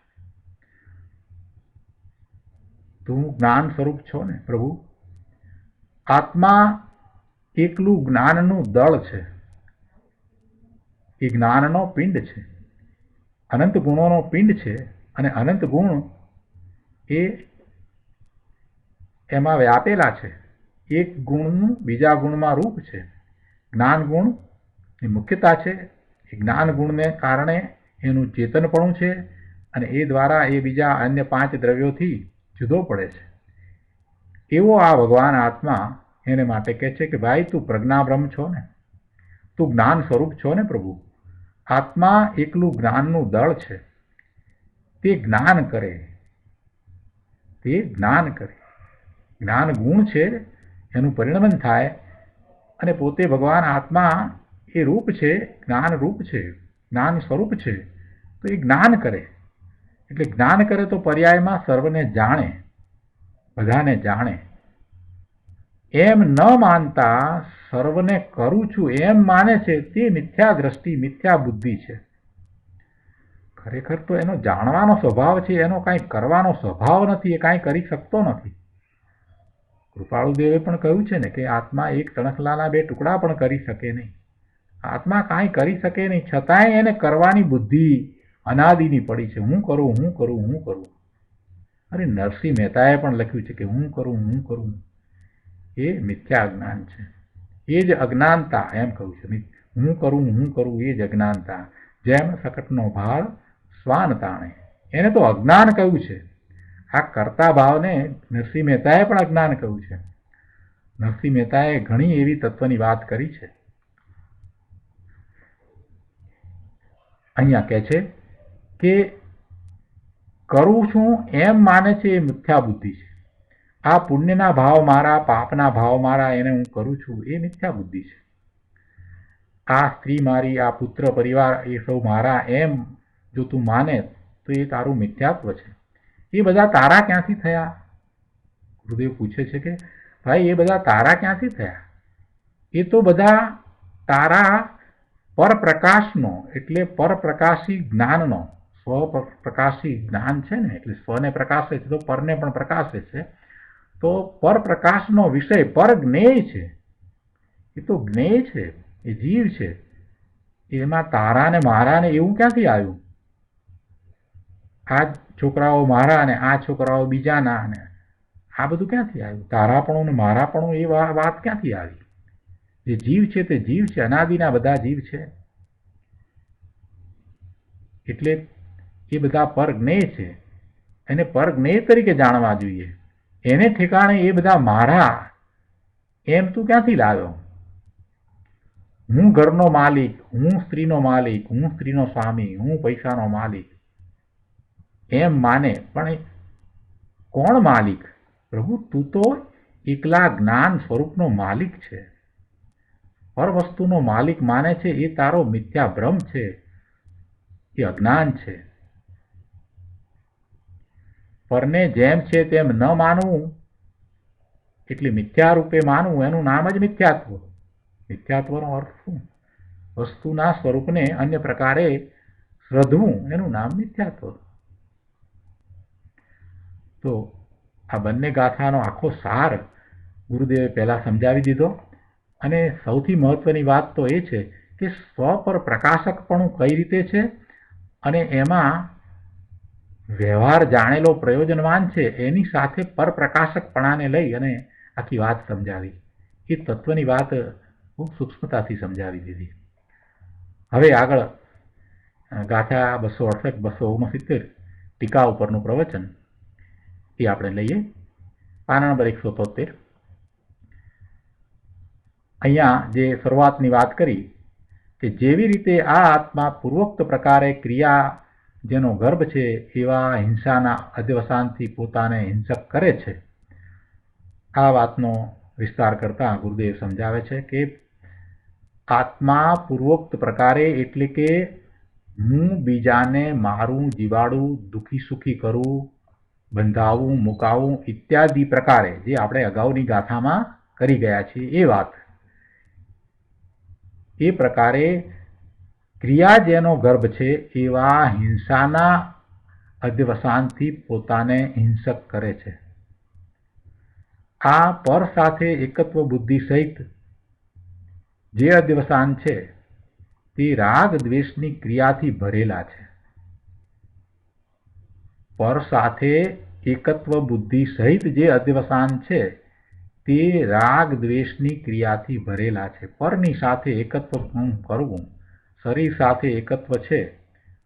તું જ્ઞાન સ્વરૂપ છો ને પ્રભુ. આત્મા એકલું જ્ઞાનનું દળ છે, એ જ્ઞાનનો પિંડ છે, અનંત ગુણોનો પિંડ છે. અને અનંત ગુણ એ એમાં વ્યાપેલા છે. એક ગુણનું બીજા ગુણમાં રૂપ છે. જ્ઞાન ગુણ એ મુખ્યતા છે. એ જ્ઞાન ગુણને કારણે એનું ચેતનપણું છે અને એ દ્વારા એ બીજા અન્ય 5 દ્રવ્યોથી જુદો પડે છે. એવો આ ભગવાન આત્મા એને માટે કહે છે કે ભાઈ તું પ્રજ્ઞા બ્રહ્મ છો ને, તું જ્ઞાન સ્વરૂપ છો ને પ્રભુ. આત્મા એકલું જ્ઞાનનું દળ છે. તે જ્ઞાન કરે, તે જ્ઞાન કરે. જ્ઞાન ગુણ છે, એનું પરિણમન થાય અને પોતે ભગવાન આત્મા એ રૂપ છે, જ્ઞાન રૂપ છે, જ્ઞાન સ્વરૂપ છે. તો એ જ્ઞાન કરે એટલે જ્ઞાન કરે તો પર્યાયમાં સર્વને જાણે, બધાને જાણે. એમ ન માનતા સર્વને કરું છું એમ માને છે તે મિથ્યા દ્રષ્ટિ, મિથ્યા બુદ્ધિ છે. ખરેખર તો એનો જાણવાનો સ્વભાવ છે, એનો કાંઈ કરવાનો સ્વભાવ નથી, એ કાંઈ કરી શકતો નથી. કૃપાળુદેવે પણ કહ્યું છે ને કે આત્મા એક તણખલાના 2 ટુકડા પણ કરી શકે નહીં. આત્મા કાંઈ કરી શકે નહીં, છતાંય એને કરવાની બુદ્ધિ અનાદિની પડી છે. હું કરું, હું કરું, હું કરું. અરે નરસિંહ મહેતાએ પણ લખ્યું છે કે હું કરું, હું કરું. એ મિથ્યા અજ્ઞાન છે, એ જ અજ્ઞાનતા. એમ કહ્યું છે હું કરું, હું કરું, એ જ અજ્ઞાનતા. જેમ સકટનો ભાળ શ્વાન તાણે, એને તો અજ્ઞાન કહ્યું છે. આ કર્તા ભાવને નરસિંહ મહેતાએ પણ અજ્ઞાન કહ્યું છે. નરસિંહ મહેતાએ ઘણી એવી તત્વની વાત કરી છે. અહીંયા કહે છે કે કરું છું એમ માને છે એ મિથ્યા બુદ્ધિ છે. આ પુણ્યના ભાવ મારા, પાપના ભાવ મારા, એને હું કરું છું એ મિથ્યા બુદ્ધિ છે. આ સ્ત્રી મારી, આ પુત્ર પરિવાર એ સૌ મારા એમ જો તું માને તો એ તારું મિથ્યાત્વ છે. એ બધા તારા ક્યાંથી થયા? ગુરુદેવ પૂછે છે કે ભાઈ એ બધા તારા ક્યાંથી થયા? એ તો બધા તારા પરપ્રકાશનો એટલે પરપ્રકાશી જ્ઞાનનો, સ્વપ્રકાશી જ્ઞાન છે ને, એટલે સ્વને પ્રકાશે છે તો પરને પણ પ્રકાશે છે. તો પરપ્રકાશનો વિષય પર જ્ઞેય છે. એ તો જ્ઞેય છે, એ જીવ છે. એમાં તારા ને મારા ને એવું ક્યાંથી આવ્યું? આ છોકરાઓ મારા ને આ છોકરાઓ બીજાના ને આ બધું ક્યાંથી આવ્યું? તારાપણું ને મારાપણું એ વાત ક્યાંથી આવી? જે જીવ છે તે જીવ છે, અનાદિના બધા જીવ છે. એટલે એ બધા પરજ્ઞેય છે. એને પરજ્ઞેય તરીકે જાણવા જોઈએ. એને ઠેકાણે એ બધા મારા એમ તું ક્યાંથી લાવ્યો? હું ઘરનો માલિક, હું સ્ત્રીનો માલિક, હું સ્ત્રીનો સ્વામી, હું પૈસાનો માલિક એમ માને, પણ કોણ માલિક? પ્રભુ તું તો એકલા જ્ઞાન સ્વરૂપનો માલિક છે. પર વસ્તુનો માલિક માને છે એ તારો મિથ્યા ભ્રમ છે, એ અજ્ઞાન છે. પરને જેમ છે તેમ ન માનવું એટલે મિથ્યા રૂપે માનવું, એનું નામ જ મિથ્યાત્વ. મિથ્યાત્વનો અર્થ શું? વસ્તુના સ્વરૂપને અન્ય પ્રકારે શ્રદ્ધવું, એનું નામ મિથ્યાત્વ. તો આ બંને ગાથાનો આખો સાર ગુરુદેવે પહેલા સમજાવી દીધો. અને સૌથી મહત્વની વાત તો એ છે કે સ્વ પર પ્રકાશકપણું કઈ રીતે છે અને એમાં વ્યવહાર જાણેલો પ્રયોજનવાન છે એની સાથે પરપ્રકાશકપણાને લઈ અને આખી વાત સમજાવી. એ તત્વની વાત ખૂબ સૂક્ષ્મતાથી સમજાવી દીધી. હવે આગળ ગાથા 268-269 ટીકા ઉપરનું પ્રવચન એ આપણે લઈએ. પાના નંબર 173. અહીંયા જે શરૂઆતની વાત કરી કે જેવી રીતે આ આત્મા પૂર્વોક્ત પ્રકારે ક્રિયા જેનો ગર્ભ છે એવા હિંસાના અધ્યવસાનથી પોતાને હિંસક કરે છે, આ વાતનો વિસ્તાર કરતા ગુરુદેવ સમજાવે છે કે આત્મા પૂર્વોક્ત પ્રકારે એટલે કે હું બીજાને મારું, જીવાડું, દુઃખી સુખી કરું, બંધાવું, મુકાવું ઇત્યાદિ પ્રકારે જે આપણે અગાઉની ગાથામાં કરી ગયા છીએ એ વાત, એ પ્રકારે ક્રિયા જેનો ગર્ભ છે એવા હિંસાના અધ્યવસાનથી પોતાને હિંસક કરે છે. આ પર સાથે એકત્વ બુદ્ધિ સહિત જે અધ્યવસાન છે તે રાગ દ્વેષની ક્રિયાથી ભરેલા છે. પર સાથે એકત્વ બુદ્ધિ સહિત જે અધ્યવસાન છે તે રાગ દ્વેષની ક્રિયાથી ભરેલા છે. પરની સાથે એકત્વ કરવું, શરીર સાથે એકત્વ છે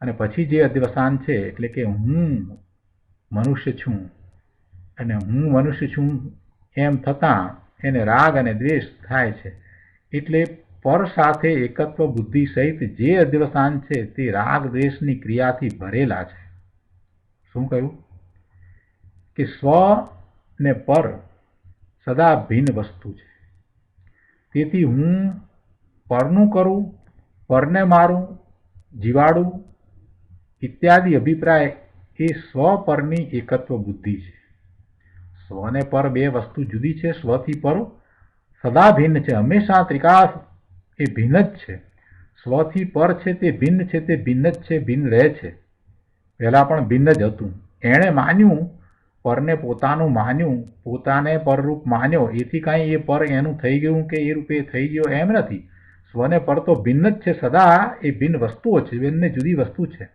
અને પછી જે અધ્યવસાન છે એટલે કે હું મનુષ્ય છું અને હું મનુષ્ય છું એમ થતાં એને રાગ અને દ્વેષ થાય છે. એટલે પર સાથે એકત્વ બુદ્ધિ સહિત જે અધ્યવસાન છે તે રાગ દ્વેષની ક્રિયાથી ભરેલા છે. શું કહ્યું? કે સ્વ ને પર સદા ભિન્ન વસ્તુ છે. તેથી હું પરનું કરું, પરને મારું, જીવાડું ઇત્યાદિ અભિપ્રાય એ સ્વ પરની એકત્વ બુદ્ધિ છે. સ્વ ને પર બે વસ્તુ જુદી છે. સ્વથી પર સદા ભિન્ન છે, હંમેશા ત્રિકાળ એ ભિન્ન જ છે. સ્વથી પર છે તે ભિન્ન છે, તે ભિન્ન જ છે, ભિન્ન રહે છે. પહેલા પણ ભિન્ન જ હતું. એણે માન્યું, પરને પોતાનું માન્યું, પોતાને પરરૂપ માન્યો, એથી કાંઈ એ પર એનું થઈ ગયું કે એ રૂપે થઈ ગયો એમ નથી. સ્વને પર તો ભિન્ન જ છે, સદા એ ભિન્ન વસ્તુઓ છે, બંને જુદી વસ્તુ છે.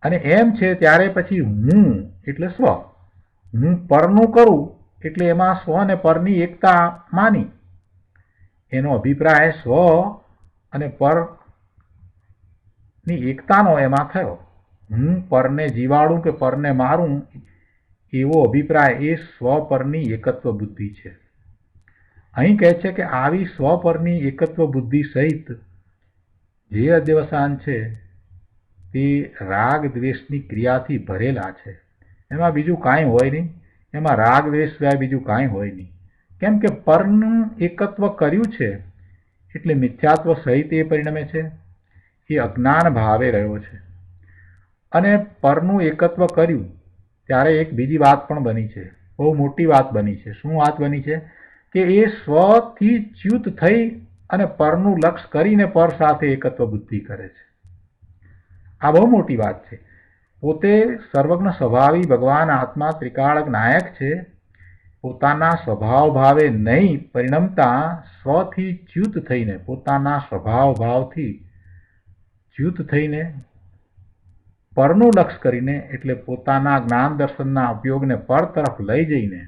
અને એમ છે ત્યારે પછી હું એટલે સ્વ, હું પરનું કરું એટલે એમાં સ્વ અને પરની એકતા માની. એનો અભિપ્રાય સ્વ અને પરની એકતાનો એમાં થયો. હું પરને જીવાડું કે પરને મારું એવો અભિપ્રાય એ સ્વપરની એકત્વ બુદ્ધિ છે. અહીં કહે છે કે આવી સ્વપરની એકત્વ બુદ્ધિ સહિત જે અધ્યવસાન છે તે તે રાગ દ્વેષની ક્રિયાથી ભરેલા છે. એમાં બીજું કાંઈ હોય નહીં. એમાં રાગ દ્વેષ સિવાય બીજું કાંઈ હોય નહીં. કેમ કે પરનું એકત્વ કર્યું છે એટલે મિથ્યાત્વ સહિત એ પરિણમે છે. એ અજ્ઞાન ભાવે રહ્યો છે. અને પરનું એકત્વ કર્યું ત્યારે એક બીજી વાત પણ બની છે, બહુ મોટી વાત બની છે. શું વાત બની છે? કે એ સ્વથી ચ્યુત થઈ અને પરનું લક્ષ કરીને પર સાથે એકત્વ બુદ્ધિ કરે છે. આ બહુ મોટી વાત છે. પોતે સર્વજ્ઞ સ્વભાવી ભગવાન આત્મા ત્રિકાળક નાયક છે. પોતાના સ્વભાવ ભાવે નહીં પરિણમતા સ્વથી ચ્યુત થઈને, પોતાના સ્વભાવ ભાવથી ચ્યુત થઈને પરનું લક્ષ કરીને, એટલે પોતાના જ્ઞાન દર્શનના ઉપયોગને પર તરફ લઈ જઈને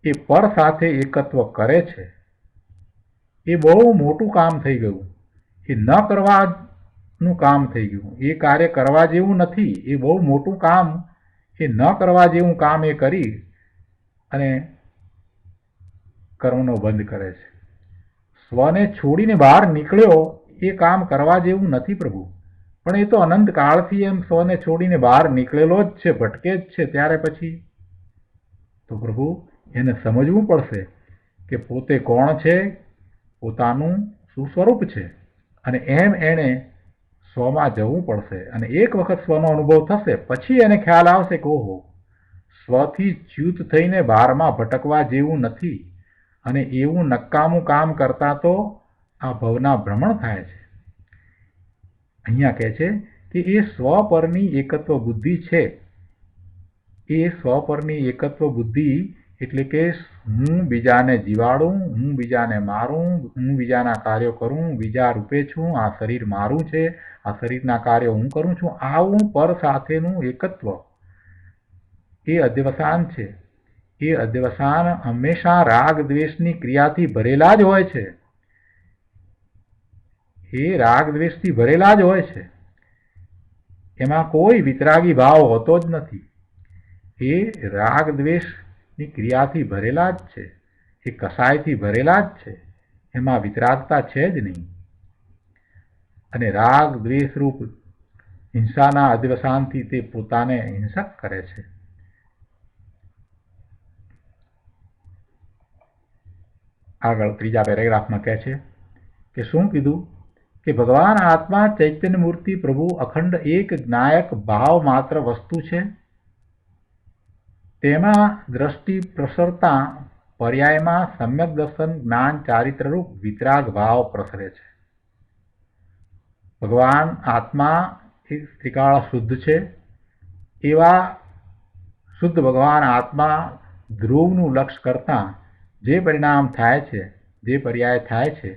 એ પર સાથે એકત્વ કરે છે. એ બહુ મોટું કામ થઈ ગયું. એ ન કરવાનું કામ થઈ ગયું. એ કાર્ય કરવા જેવું નથી. એ બહુ મોટું કામ, એ ન કરવા જેવું કામ એ કરી અને કર્મનો બંધ કરે છે. સ્વને છોડીને બહાર નીકળ્યો એ કામ કરવા જેવું નથી પ્રભુ. પણ એ તો અનંત કાળથી એમ સ્વને છોડીને બહાર નીકળેલો જ છે, ભટકે જ છે. ત્યારે પછી તો પ્રભુ એને સમજવું પડશે કે પોતે કોણ છે, પોતાનું શું સ્વરૂપ છે. અને એમ એણે સ્વમાં જવું પડશે. અને એક વખત સ્વનો અનુભવ થશે પછી એને ખ્યાલ આવશે કે ઓહો, સ્વથી ચ્યુત થઈને બહારમાં ભટકવા જેવું નથી. અને એવું નકામું કામ કરતા તો આ ભવના ભ્રમણ થાય છે. અહીંયા કહે છે કે એ સ્વ પરની એકત્વ બુદ્ધિ છે. એ સ્વ પરની એકત્વ બુદ્ધિ એટલે કે હું બીજાને જીવાડું, હું બીજાને મારું, હું બીજાના કાર્યો કરું, બીજા રૂપે છું, આ શરીર મારું છે, આ શરીરના કાર્યો હું કરું છું, આવું પર સાથેનું એકત્વ એ અધ્યવસાન છે. એ અધ્યવસાન હંમેશા રાગ દ્વેષની ક્રિયાથી ભરેલા જ હોય છે. એ રાગ દ્વેષથી ભરેલા જ હોય છે. એમાં કોઈ વિતરાગી ભાવ હોતો જ નથી. એ રાગ દ્વેષની ક્રિયાથી ભરેલા જ છે. એ કસાયથી ભરેલા જ છે. એમાં વિતરાગતા છે જ નહીં. અને રાગ દ્વેષ રૂપ હિંસાના અધ્યવસાનથી તે પોતાને હિંસક કરે છે. આગળ ત્રીજા પેરેગ્રાફમાં કહે છે કે શું કીધું કે ભગવાન આત્મા ચૈતન્ય મૂર્તિ પ્રભુ અખંડ એક જ્ઞાયક ભાવ માત્ર વસ્તુ છે. તેમાં દ્રષ્ટિ પ્રસરતા પર્યાયમાં સમ્યક દર્શન જ્ઞાન ચારિત્રરૂપ વિતરાગ ભાવ પ્રસરે છે. ભગવાન આત્મા એ ત્રિકાળ શુદ્ધ છે. એવા શુદ્ધ ભગવાન આત્મા ધ્રુવનું લક્ષ કરતા જે પરિણામ થાય છે, જે પર્યાય થાય છે,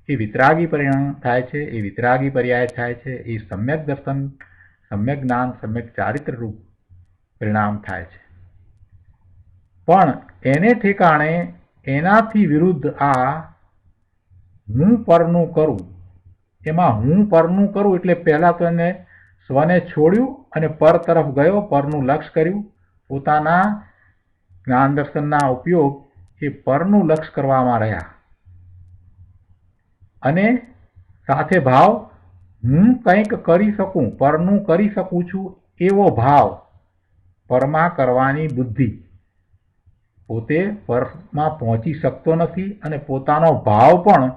એ વિતરાગી પરિણામ થાય છે. એ વિતરાગી પર્યાય થાય છે. એ સમ્યક દર્શન, સમ્યક જ્ઞાન, સમ્યક ચારિત્ર રૂપ પરિણામ થાય છે. પણ એને ઠેકાણે એનાથી વિરુદ્ધ આ હું પરનું કરું. એમાં હું પરનું કરું એટલે પહેલાં તો એને સ્વને છોડ્યું અને પર તરફ ગયો, પરનું લક્ષ કર્યું. પોતાના જ્ઞાન દર્શનના ઉપયોગ એ પરનું લક્ષ કરવામાં રહ્યા. અને સાથે ભાવ હું કંઈક કરી શકું, પરનું કરી શકું છું એવો ભાવ, પરમાં કરવાની બુદ્ધિ. પોતે પરમાં પહોંચી શકતો નથી અને પોતાનો ભાવ પણ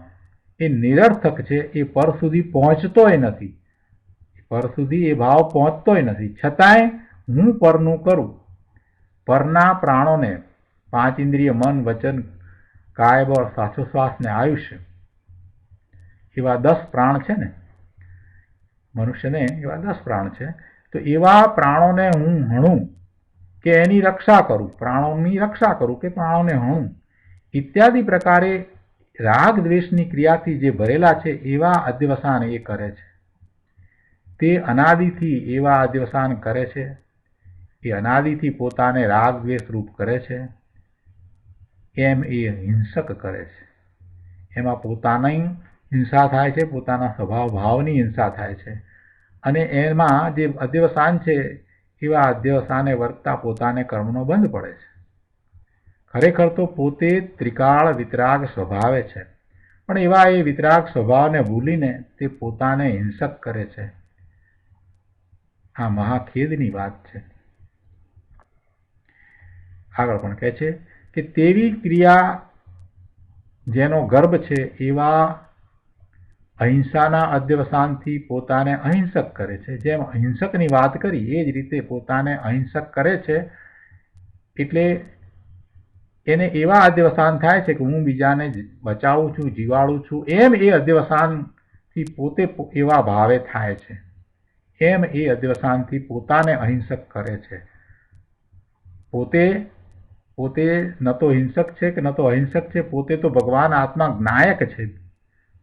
એ નિરર્થક છે. એ પર સુધી પહોંચતોય નથી. પર સુધી એ ભાવ પહોંચતોય નથી. છતાંય હું પરનું કરું. પરના પ્રાણોને, પાંચ ઇન્દ્રિય, મન, વચન, કાય, બળ, શ્વાસોશ્વાસ ને આયુષ્ય, એવા 10 પ્રાણ છે ને મનુષ્યને, એવા 10 પ્રાણ છે. તો એવા પ્રાણોને હું હણું કે એની રક્ષા કરું, પ્રાણોની રક્ષા કરું કે પ્રાણોને હણું ઇત્યાદિ પ્રકારે રાગ દ્વેષની ક્રિયાથી જે ભરેલા છે એવા અધ્યવસાન એ કરે છે. તે અનાદિથી એવા અધ્યવસાન કરે છે. એ અનાદિથી પોતાને રાગ દ્વેષ રૂપ કરે છે. એમ એ હિંસક કરે છે. એમાં પોતાની હિંસા થાય છે, પોતાના સ્વભાવ ભાવની હિંસા થાય છે. અને એમાં જે અધ્યવસાન છે એવા અધ્યવસાને વર્તતા પોતાને કર્મનો બંધ પડે છે. ખરેખર તો પોતે ત્રિકાળ વિતરાગ સ્વભાવે છે, પણ એવા એ વિતરાગ સ્વભાવને ભૂલીને તે પોતાને હિંસક કરે છે. આ મહાખેદની વાત છે. આગળ પણ કહે છે કે તેવી ક્રિયા જેનો ગર્ભ છે એવા અહિંસાના અધ્યવસાનથી પોતાને અહિંસક કરે છે. જેમ અહિંસકની વાત કરી એ જ રીતે પોતાને અહિંસક કરે છે. એટલે એને એવા અધ્યવસાન થાય છે કે હું બીજાને બચાવું છું, જીવાડું છું, એમ એ અધ્યવસાનથી પોતે એવા ભાવે થાય છે. એમ એ અધ્યવસાનથી પોતાને અહિંસક કરે છે. પોતે ન તો હિંસક છે કે ન તો અહિંસક છે, પોતે તો ભગવાન આત્મા જ્ઞાયક છે.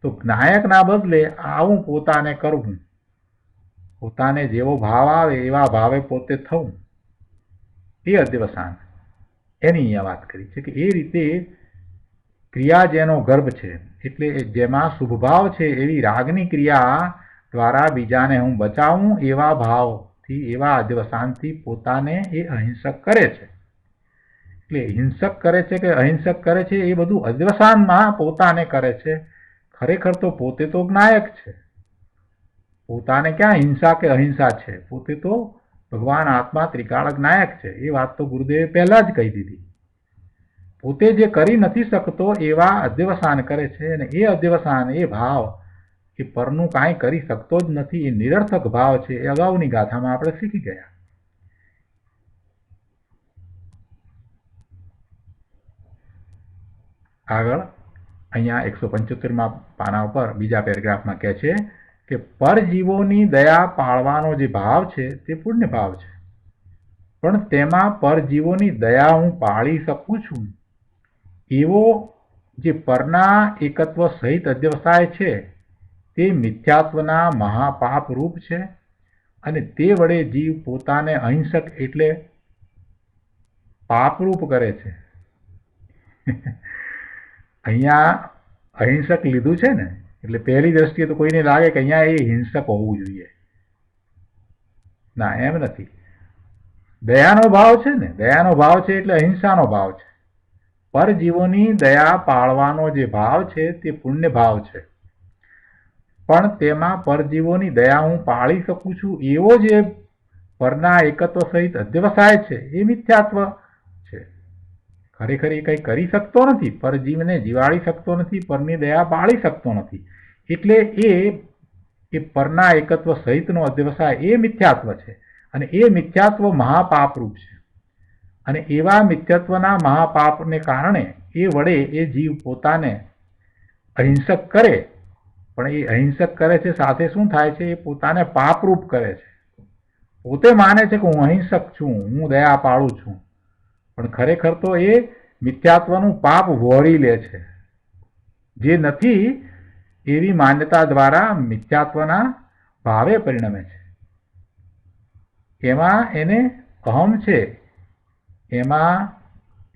તો જ્ઞાયકના બદલે આવું પોતાને કરવું, પોતાને જેવો ભાવ આવે એવા ભાવે પોતે થવું, એ અધ્યવસાન એની અહીંયા વાત કરી છે. કે એ રીતે ક્રિયા જેનો ગર્ભ છે, એટલે જેમાં શુભભાવ છે એવી રાગની ક્રિયા દ્વારા બીજાને હું બચાવું એવા ભાવથી, એવા અધ્યવસાનથી પોતાને એ અહિંસક કરે છે. એટલે હિંસક કરે છે કે અહિંસક કરે છે એ બધું અધ્યવસાનમાં પોતાને કરે છે. ખરેખર તો પોતે તો જ્ઞાયક છે. પોતાને ક્યાં હિંસા કે અહિંસા છે? પોતે તો ભગવાન આત્મા ત્રિકાળ જ્ઞાયક છે. એ વાત તો ગુરુદેવે પહેલા જ કહી દીધી. પોતે જે કરી નથી શકતો એવા અધ્યવસાન કરે છે, અને એ અધ્યવસાન, એ ભાવ, એ પરનું કાંઈ કરી શકતો જ નથી, એ નિરર્થક ભાવ છે. એ અગાઉની ગાથામાં આપણે શીખી ગયા. આગળ અહીંયા 175માં પાના ઉપર બીજા પેરેગ્રાફમાં કહે છે કે પરજીવોની દયા પાળવાનો જે ભાવ છે તે પુણ્ય ભાવ છે, પણ તેમાં પરજીવોની દયા હું પાળી શકું છું એવો જે પરના એકત્વ સહિત અધ્યવસાય છે તે મિથ્યાત્વના મહાપાપ રૂપ છે. અને તે વડે જીવ પોતાને અહિંસક એટલે પાપરૂપ કરે છે. અહીંયા અહિંસક લીધું છે ને, એટલે પહેલી દ્રષ્ટિએ તો કોઈને લાગે કે અહીંયા એ હિંસક હોવું જોઈએ. ના, એમ નથી. દયાનો ભાવ છે ને, દયાનો ભાવ છે એટલે અહિંસાનો ભાવ છે. પરજીવોની દયા પાળવાનો જે ભાવ છે તે પુણ્ય ભાવ છે, પણ તેમાં પરજીવોની દયા હું પાળી શકું છું એવો જે પરના એકત્વ સહિત અધ્યવસાય છે એ મિથ્યાત્વ છે. ખરેખર એ કંઈ કરી શકતો નથી, પરજીવને જીવાડી શકતો નથી, પરની દયા પાળી શકતો નથી. એટલે એ પરના એકત્વ સહિતનો અધ્યવસાય એ મિથ્યાત્વ છે, અને એ મિથ્યાત્વ મહાપાપરૂપ છે. અને એવા મિથ્યત્વના મહાપાપને કારણે એ વડે એ જીવ પોતાને અહિંસક કરે, પણ એ અહિંસક કરે છે સાથે શું થાય છે? એ પોતાને પાપરૂપ કરે છે. પોતે માને છે કે હું અહિંસક છું, હું દયા પાળું છું, પણ ખરેખર તો એ મિથ્યાત્વનું પાપ વહોરી લે છે. જે નથી એવી માન્યતા દ્વારા મિથ્યાત્વના ભાવે પરિણમે છે. એમાં એને અહમ છે, એમાં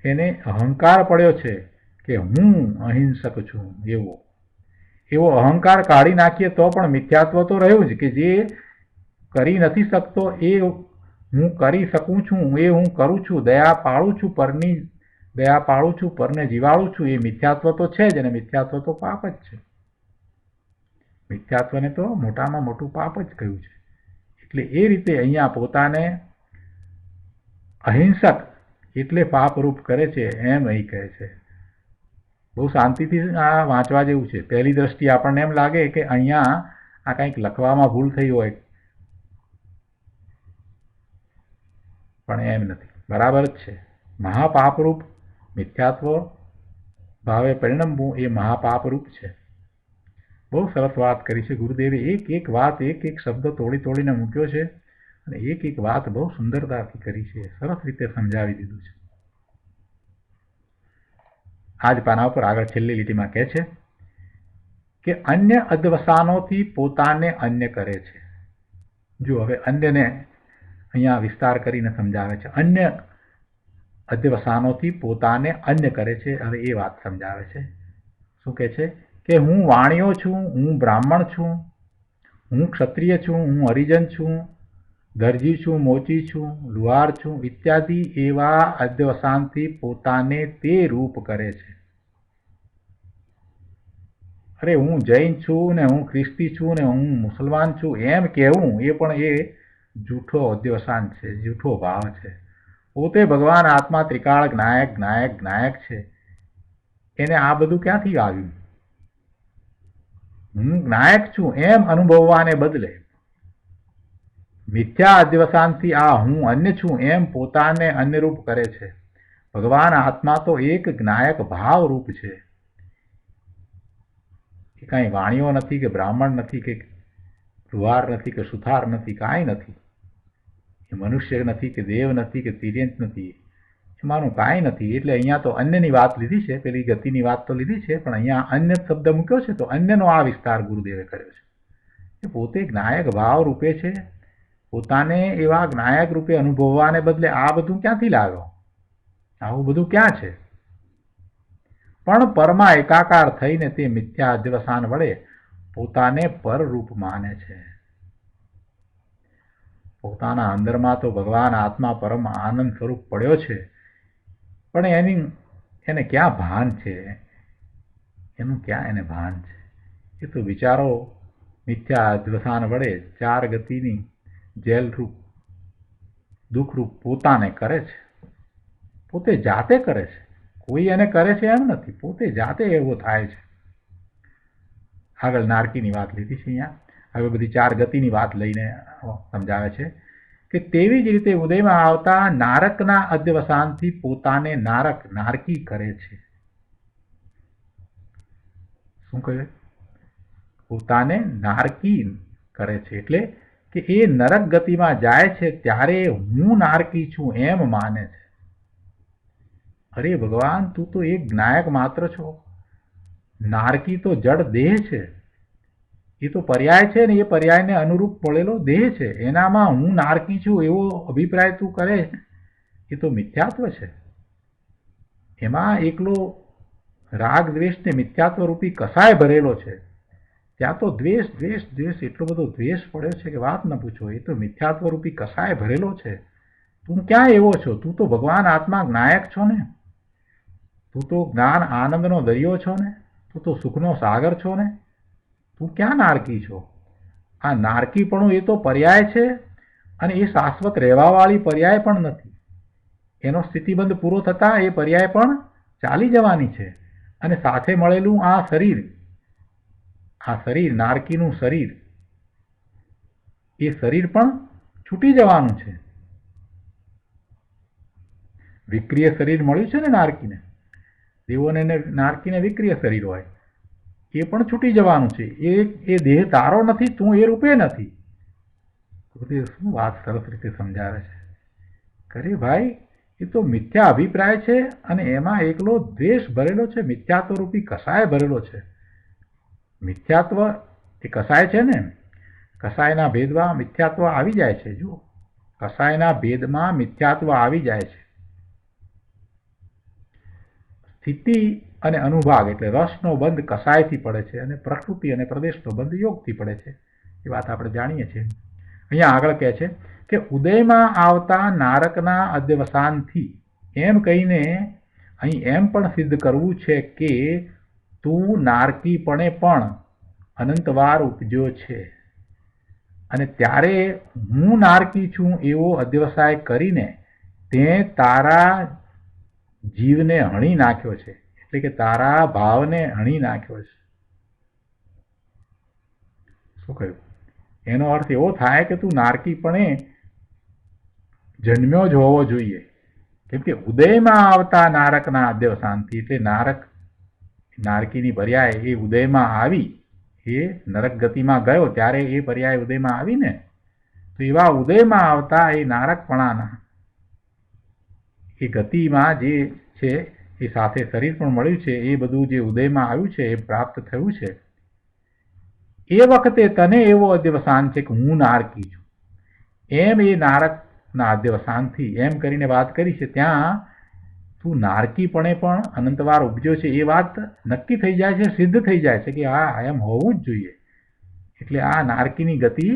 એને અહંકાર પડ્યો છે કે હું અહિંસક છું. એવો અહંકાર કાઢી નાખીએ તો પણ મિથ્યાત્વ તો રહ્યું જ, કે જે કરી નથી શકતો એ હું કરી શકું છું, એ હું કરું છું, દયા પાળું છું, પરની દયા પાળું છું, પરને જીવાડું છું, એ મિથ્યાત્વ તો છે જ, અને મિથ્યાત્વ તો પાપ જ છે. મિથ્યાત્વને તો મોટામાં મોટું પાપ જ કહ્યું છે. એટલે એ રીતે અહીંયા પોતાને અહિંસક એટલે પાપરૂપ કરે છે એમ અહીં કહે છે. બહુ શાંતિથી આ વાંચવા જેવું છે. પહેલી દ્રષ્ટિએ આપણને એમ લાગે કે અહીંયા આ કંઈક લખવામાં ભૂલ થઈ હોય, પણ એમ નથી, બરાબર જ છે. મહાપાપરૂપ મિથ્યાત્વ ભાવે પરિણમવું એ મહાપાપરૂપ છે. બહુ સરસ વાત કરી છે ગુરુદેવે. એક વાત, એક શબ્દ તોડીને મૂક્યો છે, અને એક વાત બહુ સુંદરતાથી કરી છે, સરસ રીતે સમજાવી દીધું છે. આ જ પાના ઉપર આગળ છેલ્લી લીટીમાં કહે છે કે અન્ય અધ્યવસાનોથી પોતાને અન્ય કરે છે. જો હવે અન્યને અહીંયા વિસ્તાર કરીને સમજાવે છે. અન્ય અધ્યવસાનોથી પોતાને અન્ય કરે છે. હવે એ વાત સમજાવે છે. શું કહે છે? કે હું વાણિયો છું, હું બ્રાહ્મણ છું, હું ક્ષત્રિય છું, હું હરિજન છું, દરજી છું, મોચી છું, લુહાર છું ઇત્યાદિ એવા અધ્યવસાનથી પોતાને તે રૂપ કરે છે. અરે હું જૈન છું ને હું ખ્રિસ્તી છું ને હું મુસલમાન છું એમ કહેવું એ પણ એ જૂઠો અધ્યવસાન છે, જૂઠો ભાવ છે. પોતે ભગવાન આત્મા ત્રિકાળ જ્ઞાયક જ્ઞાયક જ્ઞાયક છે. એને આ બધું ક્યાંથી આવ્યું? હું જ્ઞાયક છું એમ અનુભવવાને બદલે મિથ્યા અધ્યવસાનથી આ હું અન્ય છું એમ પોતાને અન્યરૂપ કરે છે. ભગવાન આત્મા તો એક જ્ઞાયક ભાવ રૂપ છે. એ કાંઈ વાણીઓ નથી કે બ્રાહ્મણ નથી કે લુહાર નથી કે સુથાર નથી, કાંઈ નથી. એ મનુષ્ય નથી કે દેવ નથી કે તિર્યંત નથી, એમાંનું કાંઈ નથી. એટલે અહીંયા તો અન્યની વાત લીધી છે, પેલી ગતિની વાત તો લીધી છે, પણ અહીંયા અન્ય શબ્દ મૂક્યો છે તો અન્યનો આ વિસ્તાર ગુરુદેવે કર્યો છે. એ પોતે જ્ઞાયક ભાવ રૂપે છે. પોતાને એવા જ્ઞાયક રૂપે અનુભવવાને બદલે આ બધું ક્યાંથી લાવ્યો? આવું બધું ક્યાં છે? પણ પરમાં એકાકાર થઈને તે મિથ્યા અધ્યવસાન વડે પોતાને પરરૂપ માને છે. પોતાના અંદરમાં તો ભગવાન આત્મા પરમ આનંદ સ્વરૂપ પડ્યો છે, પણ એને ક્યાં ભાન છે? એનું ક્યાં એને ભાન છે? એ તો વિચારો મિથ્યા અધ્યવસાન વડે ચાર ગતિની જેલરૂપ દુઃખરૂપ પોતાને કરે છે. પોતે જાતે કરે છે, કોઈ એને કરે છે એમ નથી. પોતે જાતે એવો થાય છે. આગળ નારકીની વાત લીધી છે. અહીંયા હવે બધી ચાર ગતિની વાત લઈને સમજાવે છે કે તેવી જ રીતે ઉદયમાં આવતા નારકના અધ્યવસાનથી પોતાને નારકી કરે છે. શું કહે? પોતાને નારકી કરે છે એટલે કે એ નરક ગતિમાં જાય છે ત્યારે હું નારકી છું એમ માને છે. અરે ભગવાન, તું તો એક જ્ઞાયક માત્ર છો. નારકી તો જડ દેહ છે. એ તો પર્યાય છે ને, એ પર્યાયને અનુરૂપ પડેલો દેહ છે. એનામાં હું નારકી છું એવો અભિપ્રાય તું કરે, એ તો મિથ્યાત્વ છે. એમાં એકલો રાગ દ્વેષ ને મિથ્યાત્વ રૂપી કસાય ભરેલો છે. ત્યાં તો દ્વેષ દ્વેષ દ્વેષ એટલો બધો દ્વેષ પડ્યો છે કે વાત ન પૂછો. એ તો મિથ્યાત્વ રૂપી કસાય ભરેલો છે. તું ક્યાં એવો છો? તું તો ભગવાન આત્મા જ્ઞાયક છો ને. તું તો જ્ઞાન આનંદનો દરિયો છો ને. તું તો સુખનો સાગર છો ને. તું ક્યાં નારકી છો? આ નારકીપણું એ તો પર્યાય છે, અને એ શાશ્વત રહેવાવાળી પર્યાય પણ નથી. એનો સ્થિતિબંધ પૂરો થતાં એ પર્યાય પણ ચાલી જવાની છે. અને સાથે મળેલું આ શરીર નારકીનું શરીર, એ શરીર પણ છૂટી જવાનું છે. વિક્રિય શરીર મળ્યું છે ને નારકીને. દેવોને નારકીને વિક્રિય શરીર હોય, એ પણ છૂટી જવાનું છે. એ દેહ તારો નથી, તું એ રૂપે નથી. ગુરુદેવ શું વાત સરસ રીતે સમજાવે છે. કરે ભાઈ, એ તો મિથ્યા અભિપ્રાય છે, અને એમાં એકલો દ્વેષ ભરેલો છે. મિથ્યાત્વ રૂપી કસાય ભરેલો છે. મિથ્યાત્વ એ કસાય છે ને, કસાયના ભેદમાં મિથ્યાત્વ આવી જાય છે. જો કસાયના ભેદમાં મિથ્યાત્વ આવી જાય છે. સ્થિતિ અને અનુભાગ એટલે રસનો બંધ કસાયથી પડે છે, અને પ્રકૃતિ અને પ્રદેશનો બંધ યોગથી પડે છે. એ વાત આપણે જાણીએ છીએ. અહીંયા આગળ કહે છે કે ઉદયમાં આવતા નારકના અધ્યવસાનથી એમ કહીને અહીં એમ પણ સિદ્ધ કરવું છે કે તું નારકીપણે પણ અનંતવાર ઉપજ્યો છે, અને ત્યારે હું નારકી છું એવો અધ્યવસાય કરીને તે તારા જીવને હણી નાખ્યો છે. એટલે કે તારા ભાવને હણી નાખ્યો છે. શું કહ્યું? એનો અર્થ એવો થાય કે તું નારકીપણે જન્મ્યો જ હોવો જોઈએ. કેમ કે ઉદયમાં આવતા નારકના અધ્યવસાનથી, એટલે નારકીની પર્યાય એ ઉદયમાં આવી, એ નરક ગતિમાં ગયો ત્યારે એ પર્યાય ઉદયમાં આવી ને, તો એવા ઉદયમાં આવતા એ નારકપણાના એ ગતિમાં જે છે, એ સાથે શરીર પણ મળ્યું છે, એ બધું જે ઉદયમાં આવ્યું છે, એ પ્રાપ્ત થયું છે. એ વખતે તને એવો અધ્યવસાન છે કે હું નારકી છું એમ. એ નારકના અધ્યવસાનથી એમ કરીને વાત કરી છે. ત્યાં તું નારકીપણે પણ અનંતવાર ઉપજ્યો છે એ વાત નક્કી થઈ જાય છે, સિદ્ધ થઈ જાય છે કે હા એમ હોવું જ જોઈએ. એટલે આ નારકીની ગતિ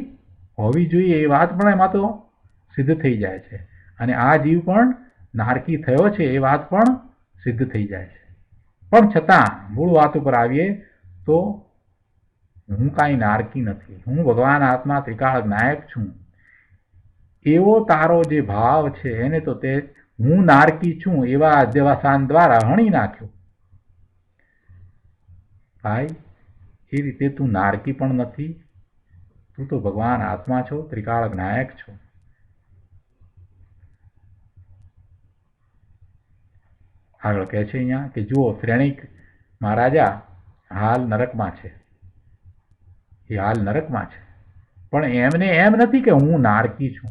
હોવી જોઈએ એ વાત પણ એમાં તો સિદ્ધ થઈ જાય છે. અને આ જીવ પણ નારકી થયો છે એ વાત પણ સિદ્ધ થઈ જાય છે. પણ છતાં મૂળ વાત ઉપર આવીએ તો હું કાંઈ નારકી નથી. હું ભગવાન આત્મા ત્રિકાળ નાયક છું. એવો તારો જે ભાવ છે એને તો તે હું નારકી છું એવા અધ્યવસાન દ્વારા હણી નાખ્યો. ભાઈ, એ રીતે તું નારકી પણ નથી, તું તો ભગવાન આત્મા છો, ત્રિકાળ નાયક છો. આગળ કહે છે અહીંયા કે જુઓ, શ્રેણિક મહારાજા હાલ નરકમાં છે. એ હાલ નરકમાં છે, પણ એમને એમ નથી કે હું નારકી છું.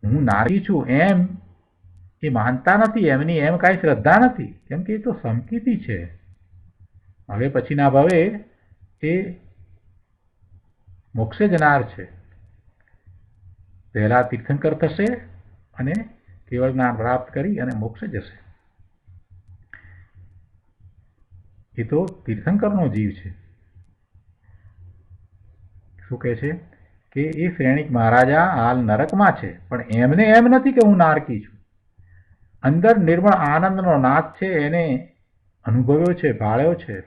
હું નારકી છું એમ એ માનતા નથી. એમની એમ કાંઈ શ્રદ્ધા નથી, કેમ કે એ તો સમકીતી છે. હવે પછીના ભવે એ મોક્ષે જનાર છે. પહેલા તીર્થંકર થશે અને કેવળ જ્ઞાન પ્રાપ્ત કરી અને મોક્ષે જશે. એ તો તીર્થંકરનો જીવ છે. શું કહે છે કે એ શ્રેણિક મહારાજા હાલ નરકમાં છે, પણ એમને એમ નથી કે હું નારકી છું. અંદર નિર્મળ આનંદનો નાદ છે, એને અનુભવ્યો છે, ભાળ્યો છે.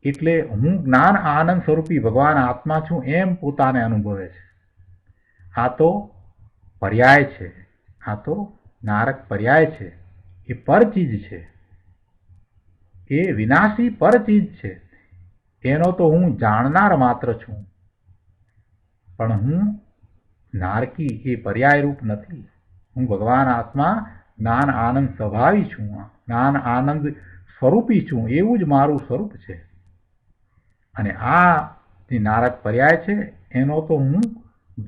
એટલે હું જ્ઞાન આનંદ સ્વરૂપી ભગવાન આત્મા છું એમ પોતાને અનુભવે છે. આ તો પર્યાય છે, આ તો નારક પર્યાય છે. એ પર ચીજ છે, એ વિનાશી પર ચીજ છે. એનો તો હું જાણનાર માત્ર છું, પણ હું નારકી એ પર્યાય રૂપ નથી. હું ભગવાન આત્મા જ્ઞાન આનંદ સ્વભાવી છું, જ્ઞાન આનંદ સ્વરૂપી છું. એવું જ મારું સ્વરૂપ છે. અને આ જે નારક પર્યાય છે એનો તો હું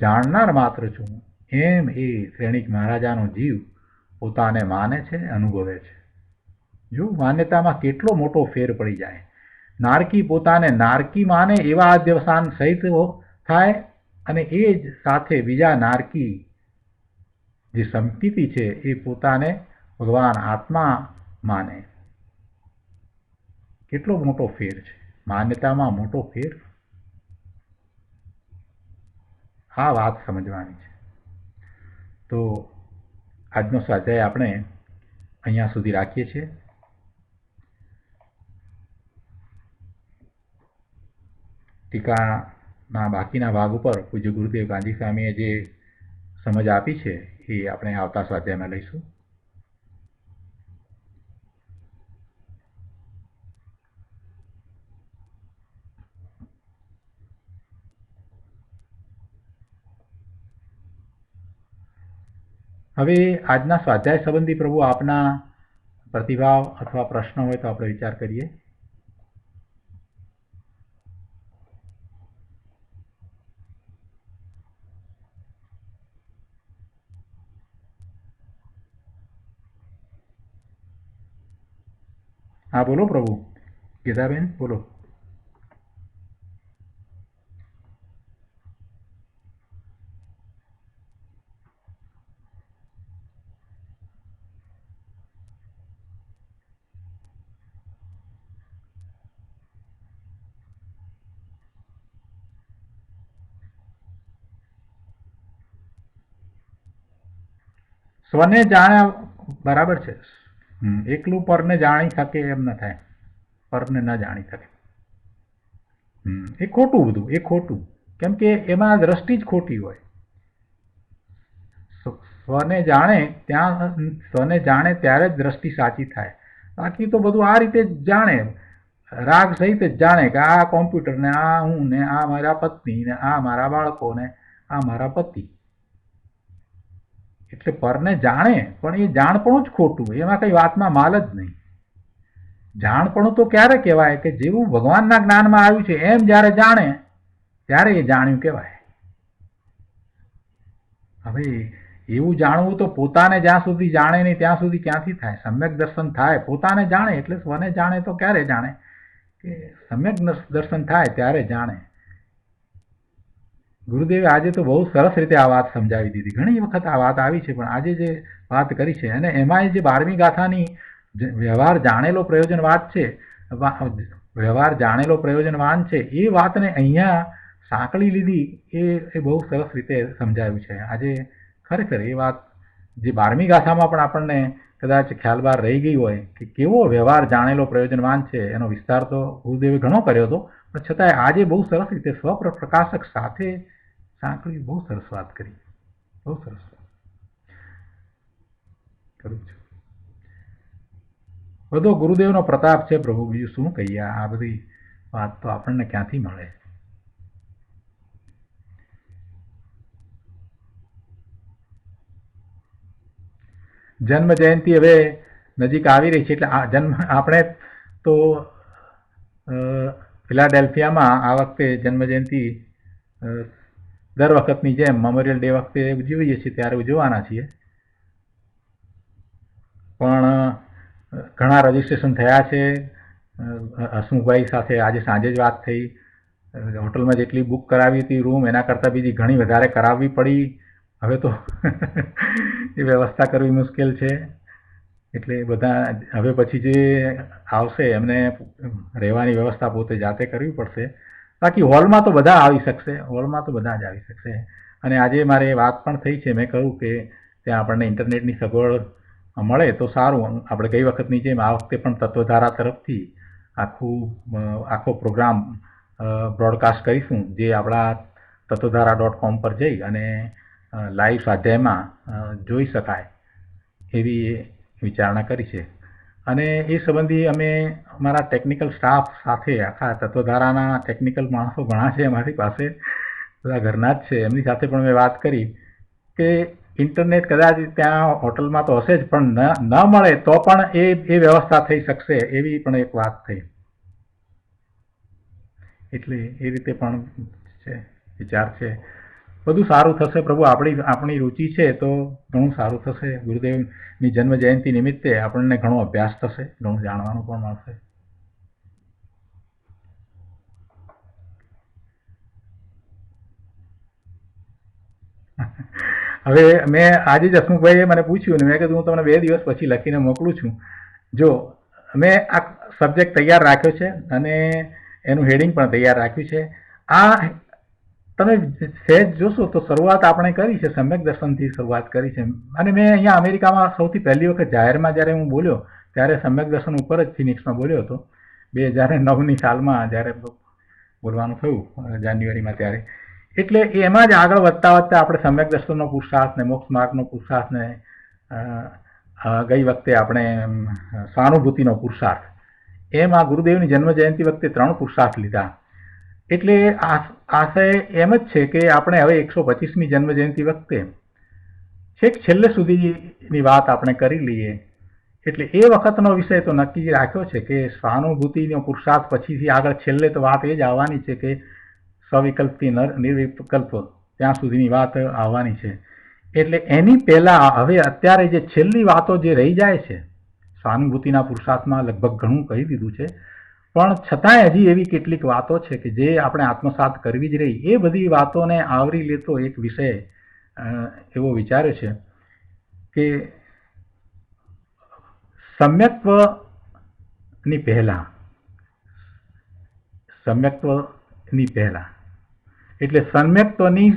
જાણનાર માત્ર છું, એમ એ શ્રેણિક મહારાજાનો જીવ પોતાને માને છે, અનુભવે છે. જો માન્યતામાં કેટલો મોટો ફેર પડી જાય. નારકી પોતાને નારકી માને એવા અધ્યવસાન સહિત થાય, અને એ જ સાથે બીજા નારકી જે સમકીતી છે એ પોતાને ભગવાન આત્મા માને. કેટલો મોટો ફેર છે, માન્યતામાં મોટો ફેર. આ વાત સમજવાની છે. તો આજનો સ્વાધ્યાય આપણે અહીંયા સુધી રાખીએ છીએ. ટીકાના બાકીના ભાગ ઉપર પૂજ્ય ગુરુદેવ ગાંધી સ્વામીએ જે સમજ આપી છે એ આપણે આવતા સ્વાધ્યાયમાં લઈશું. હવે આજના સ્વાધ્યાય સંબંધી પ્રભુ આપના પ્રતિભાવ અથવા પ્રશ્ન હોય તો આપણે વિચાર કરીએ. હા, બોલો પ્રભુ. ગીતાબેન, બોલો. સ્વને જાણ્યા બરાબર છે. એકલું પરને જાણી શકે એમ ન થાય, પરને ન જાણી શકે. એ ખોટું, બધું એ ખોટું. કેમ કે એમાં દ્રષ્ટિ જ ખોટી હોય. સ્વને જાણે ત્યારે જ દ્રષ્ટિ સાચી થાય. બાકી તો બધું આ રીતે જ જાણે, રાગ સહિત જ જાણે કે આ કોમ્પ્યુટર ને આ હું ને આ મારા પત્ની ને આ મારા બાળકો ને આ મારા પતિ. એટલે પરને જાણે, પણ એ જાણપણું જ ખોટું. એમાં કઈ વાતમાં માલ જ નહીં. જાણપણું તો ક્યારે કહેવાય કે જેવું ભગવાનના જ્ઞાનમાં આવ્યું છે એમ જ્યારે જાણે ત્યારે એ જાણ્યું કહેવાય. હવે એવું જાણવું તો પોતાને જ્યાં સુધી જાણે નહીં ત્યાં સુધી ક્યાંથી થાય? સમ્યક દર્શન થાય, પોતાને જાણે એટલે સ્વને જાણે તો ક્યારે જાણે? કે સમ્યક દર્શન થાય ત્યારે જાણે. ગુરુદેવે આજે તો બહુ સરસ રીતે આ વાત સમજાવી દીધી. ઘણી વખત આ વાત આવી છે, પણ આજે જે વાત કરી છે અને એમાંય જે 12મી ગાથાની વ્યવહાર જાણેલો પ્રયોજનવાદ છે, વ્યવહાર જાણેલો પ્રયોજનવાન છે, એ વાતને અહીંયા સાંકળી લીધી. એ બહુ સરસ રીતે સમજાવ્યું છે આજે. ખરેખર એ વાત જે 12મી ગાથામાં પણ આપણને કદાચ ખ્યાલ બહાર રહી ગઈ હોય કે કેવો વ્યવહાર જાણેલો પ્રયોજનવાન છે, એનો વિસ્તાર તો ગુરુદેવે ઘણો કર્યો હતો, પણ છતાંય આજે બહુ સરસ રીતે સ્વપ્રકાશક સાથે સાંકળી બહુ સરસ વાત કરી, બહુ સરસ કરું છું. બધો ગુરુદેવનો પ્રતાપ છે પ્રભુ, બીજું શું કહીએ. આ બધી વાત તો આપણને ક્યાંથી મળે. જન્મ જયંતિ હવે નજીક આવી રહી છે એટલે આપણે તો ફિલાડેલ્ફિયામાં આ વખતે જન્મ જયંતિ દર વખતની જેમ મેમોરિયલ ડે વખતે ઉજવીએ છીએ ત્યારે ઉજવવાના છીએ. પણ ઘણા રજીસ્ટ્રેશન થયા છે. હસમુખભાઈ સાથે આજે સાંજે જ વાત થઈ. હોટલમાં જેટલી બુક કરાવી હતી રૂમ એના કરતાં બીજી ઘણી વધારે કરાવવી પડી. હવે તો એ વ્યવસ્થા કરવી મુશ્કેલ છે. એટલે બધા હવે પછી જે આવશે એમને રહેવાની વ્યવસ્થા પોતે જાતે કરવી પડશે. બાકી હોલમાં તો બધા આવી શકશે, હોલમાં તો બધા જ આવી શકશે. અને આજે મારે વાત પણ થઈ છે, મેં કહ્યું કે ત્યાં આપણને ઇન્ટરનેટની સગવડ મળે તો સારું. આપણે ગઈ વખતની જેમ આ વખતે પણ તત્વધારા તરફથી આખો પ્રોગ્રામ બ્રોડકાસ્ટ કરીશું, જે આપણા તત્વધારા.com પર જઈ અને લાઈવ સ્વાધ્યાયમાં જોઈ શકાય એવી વિચારણા કરી છે. અને એ સંબંધી અમે અમારા ટેકનિકલ સ્ટાફ સાથે, આખા તત્વધારાના ટેકનિકલ માણસો ઘણા છે અમારી પાસે, બધા ઘરના જ છે, એમની સાથે પણ મેં વાત કરી કે ઇન્ટરનેટ કદાચ ત્યાં હોટલમાં તો હશે જ, પણ ન મળે તો પણ એ વ્યવસ્થા થઈ શકશે એવી પણ એક વાત થઈ. એટલે એ રીતે પણ છે, વિચાર છે. બધું સારું થશે પ્રભુ. આપણી રુચિ છે તો ઘણું સારું થશે. ગુરુદેવની જન્મ જયંતિ નિમિત્તે આપણને ઘણો અભ્યાસ થશે, ઘણું જાણવાનું પણ મળશે. હવે મેં આજે જ હસમુખભાઈએ મને પૂછ્યું ને મેં કીધું હું તમને 2 દિવસ પછી લખીને મોકલું છું. જો મેં આ સબ્જેક્ટ તૈયાર રાખ્યો છે અને એનું હેડિંગ પણ તૈયાર રાખ્યું છે. આ તમે સહેજ જોશો તો શરૂઆત આપણે કરી છે, સમ્યક દર્શનથી શરૂઆત કરી છે. અને મેં અહીંયા અમેરિકામાં સૌથી પહેલી વખત જાહેરમાં જ્યારે હું બોલ્યો ત્યારે સમ્યક દર્શન ઉપર જ ફિનિક્સમાં બોલ્યો હતો 2009ની સાલમાં, જ્યારે બોલવાનું થયું જાન્યુઆરીમાં ત્યારે. એટલે એમાં જ આગળ વધતા વધતા આપણે સમ્યક દર્શનનો પુરુષાર્થ ને મોક્ષ માર્ગનો પુરુષાર્થ ને ગઈ વખતે આપણે સહાનુભૂતિનો પુરુષાર્થ, એમ આ ગુરુદેવની જન્મ જયંતિ વખતે 3 પુરુષાર્થ લીધા. એટલે આશય એમ જ છે કે આપણે હવે 125મી જન્મ જયંતિ વખતે છેક છેલ્લે સુધીની વાત આપણે કરી લઈએ. એટલે એ વખતનો વિષય તો નક્કી રાખ્યો છે કે સહાનુભૂતિનો પુરુષાર્થ પછીથી આગળ છેલ્લે તો વાત એ જ આવવાની છે કે સવિકલ્પથી નિર્વિકલ્પ ત્યાં સુધીની વાત આવવાની છે. એટલે એની પહેલા હવે અત્યારે જે છેલ્લી વાતો જે રહી જાય છે, સહાનુભૂતિના પુરુષાર્થમાં લગભગ ઘણું કહી દીધું છે, પણ છતાંય હજી એવી કેટલીક વાતો છે કે જે આપણે આત્મસાત કરવી જ રહી. એ બધી વાતોને આવરી લેતો એક વિષય એવો વિચાર્યો છે કે સમ્યક્ત્વની પહેલા એટલે સમ્યક્ત્વની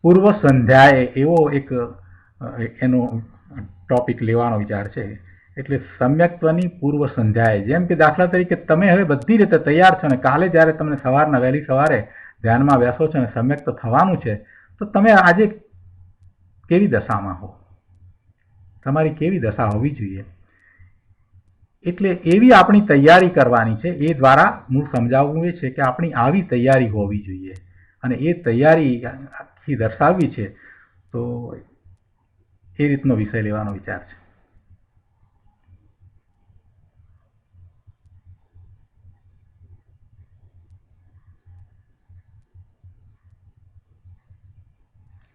પૂર્વ સંધ્યાએ એવો એક એનો ટોપિક લેવાનો વિચાર છે. એટલે સમ્યક્ત્વની પૂર્વ સંધ્યાએ, જેમ કે દાખલા તરીકે તમે હવે બધી રીતે તૈયાર છો ને કાલે જ્યારે તમને વહેલી સવારે ધ્યાનમાં બેસો છો ને સમ્યક્ત થવાનું છે, તો તમે આજે કેવી દશામાં હો, તમારી કેવી દશા હોવી જોઈએ. એટલે એવી આપણી તૈયારી કરવાની છે. એ દ્વારા મૂળ સમજાવવું એ છે કે આપણી આવી તૈયારી હોવી જોઈએ અને એ તૈયારી આખી દર્શાવવી છે. તો એ રીતનો વિષય લેવાનો વિચાર છે.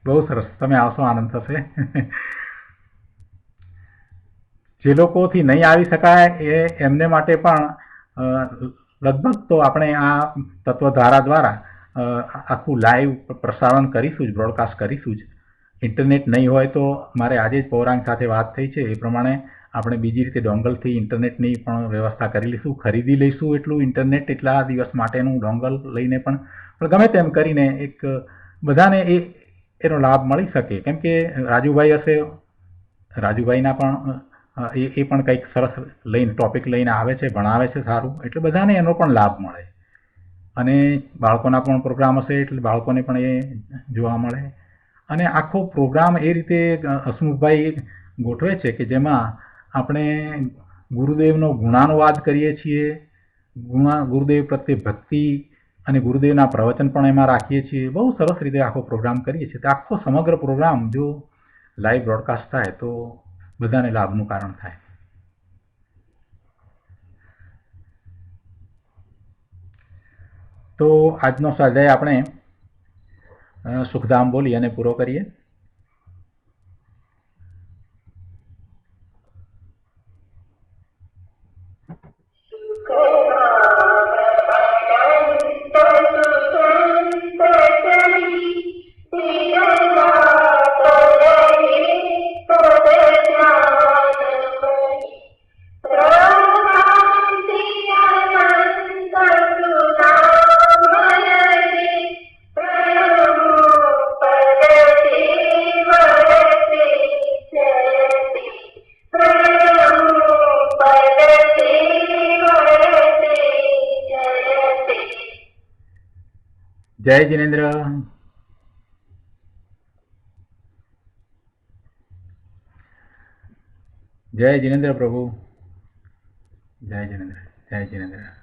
બહુ સરસ, તમે આવશો આનંદ થશે. જે લોકોથી નહીં આવી શકાય એમને માટે પણ લગભગ તો આપણે આ તત્વધારા દ્વારા આખું લાઈવ પ્રસારણ કરીશું જ, બ્રોડકાસ્ટ કરીશું જ. ઇન્ટરનેટ નહીં હોય તો મારે આજે જ પૌરાંગ સાથે વાત થઈ છે, એ પ્રમાણે આપણે બીજી રીતે ડોંગલથી ઇન્ટરનેટની પણ વ્યવસ્થા કરી લઈશું. ખરીદી લઈશું એટલું ઇન્ટરનેટ, એટલા દિવસ માટેનું ડોંગલ લઈને પણ ગમે તેમ કરીને એક બધાને એનો લાભ મળી શકે. કેમ કે રાજુભાઈ હશે, રાજુભાઈના પણ એ પણ કંઈક સરસ ટોપિક લઈને આવે છે, ભણાવે છે સારું, એટલે બધાને એનો પણ લાભ મળે. અને બાળકોના પણ પ્રોગ્રામ હશે એટલે બાળકોને પણ એ જોવા મળે. અને આખો પ્રોગ્રામ એ રીતે હસમુખભાઈ ગોઠવે છે કે જેમાં આપણે ગુરુદેવનો ગુણાનુવાદ કરીએ છીએ, ગુરુદેવ પ્રત્યે ભક્તિ અને ગુરુદેવના પ્રવચન પણ એમાં રાખીએ છીએ. બહુ સરસ રીતે આખો પ્રોગ્રામ કરીએ છીએ. તો આખો સમગ્ર પ્રોગ્રામ જો લાઈવ બ્રોડકાસ્ટ થાય તો બધાને લાભનું કારણ થાય. તો આજનો સ્વાધ્યાય આપણે સુખધામ બોલી અને પૂરો કરીએ. જય જિનેન્દ્ર. જય જિનેન્દ્ર પ્રભુ. જય જિનેન્દ્ર. જય જિનેન્દ્ર.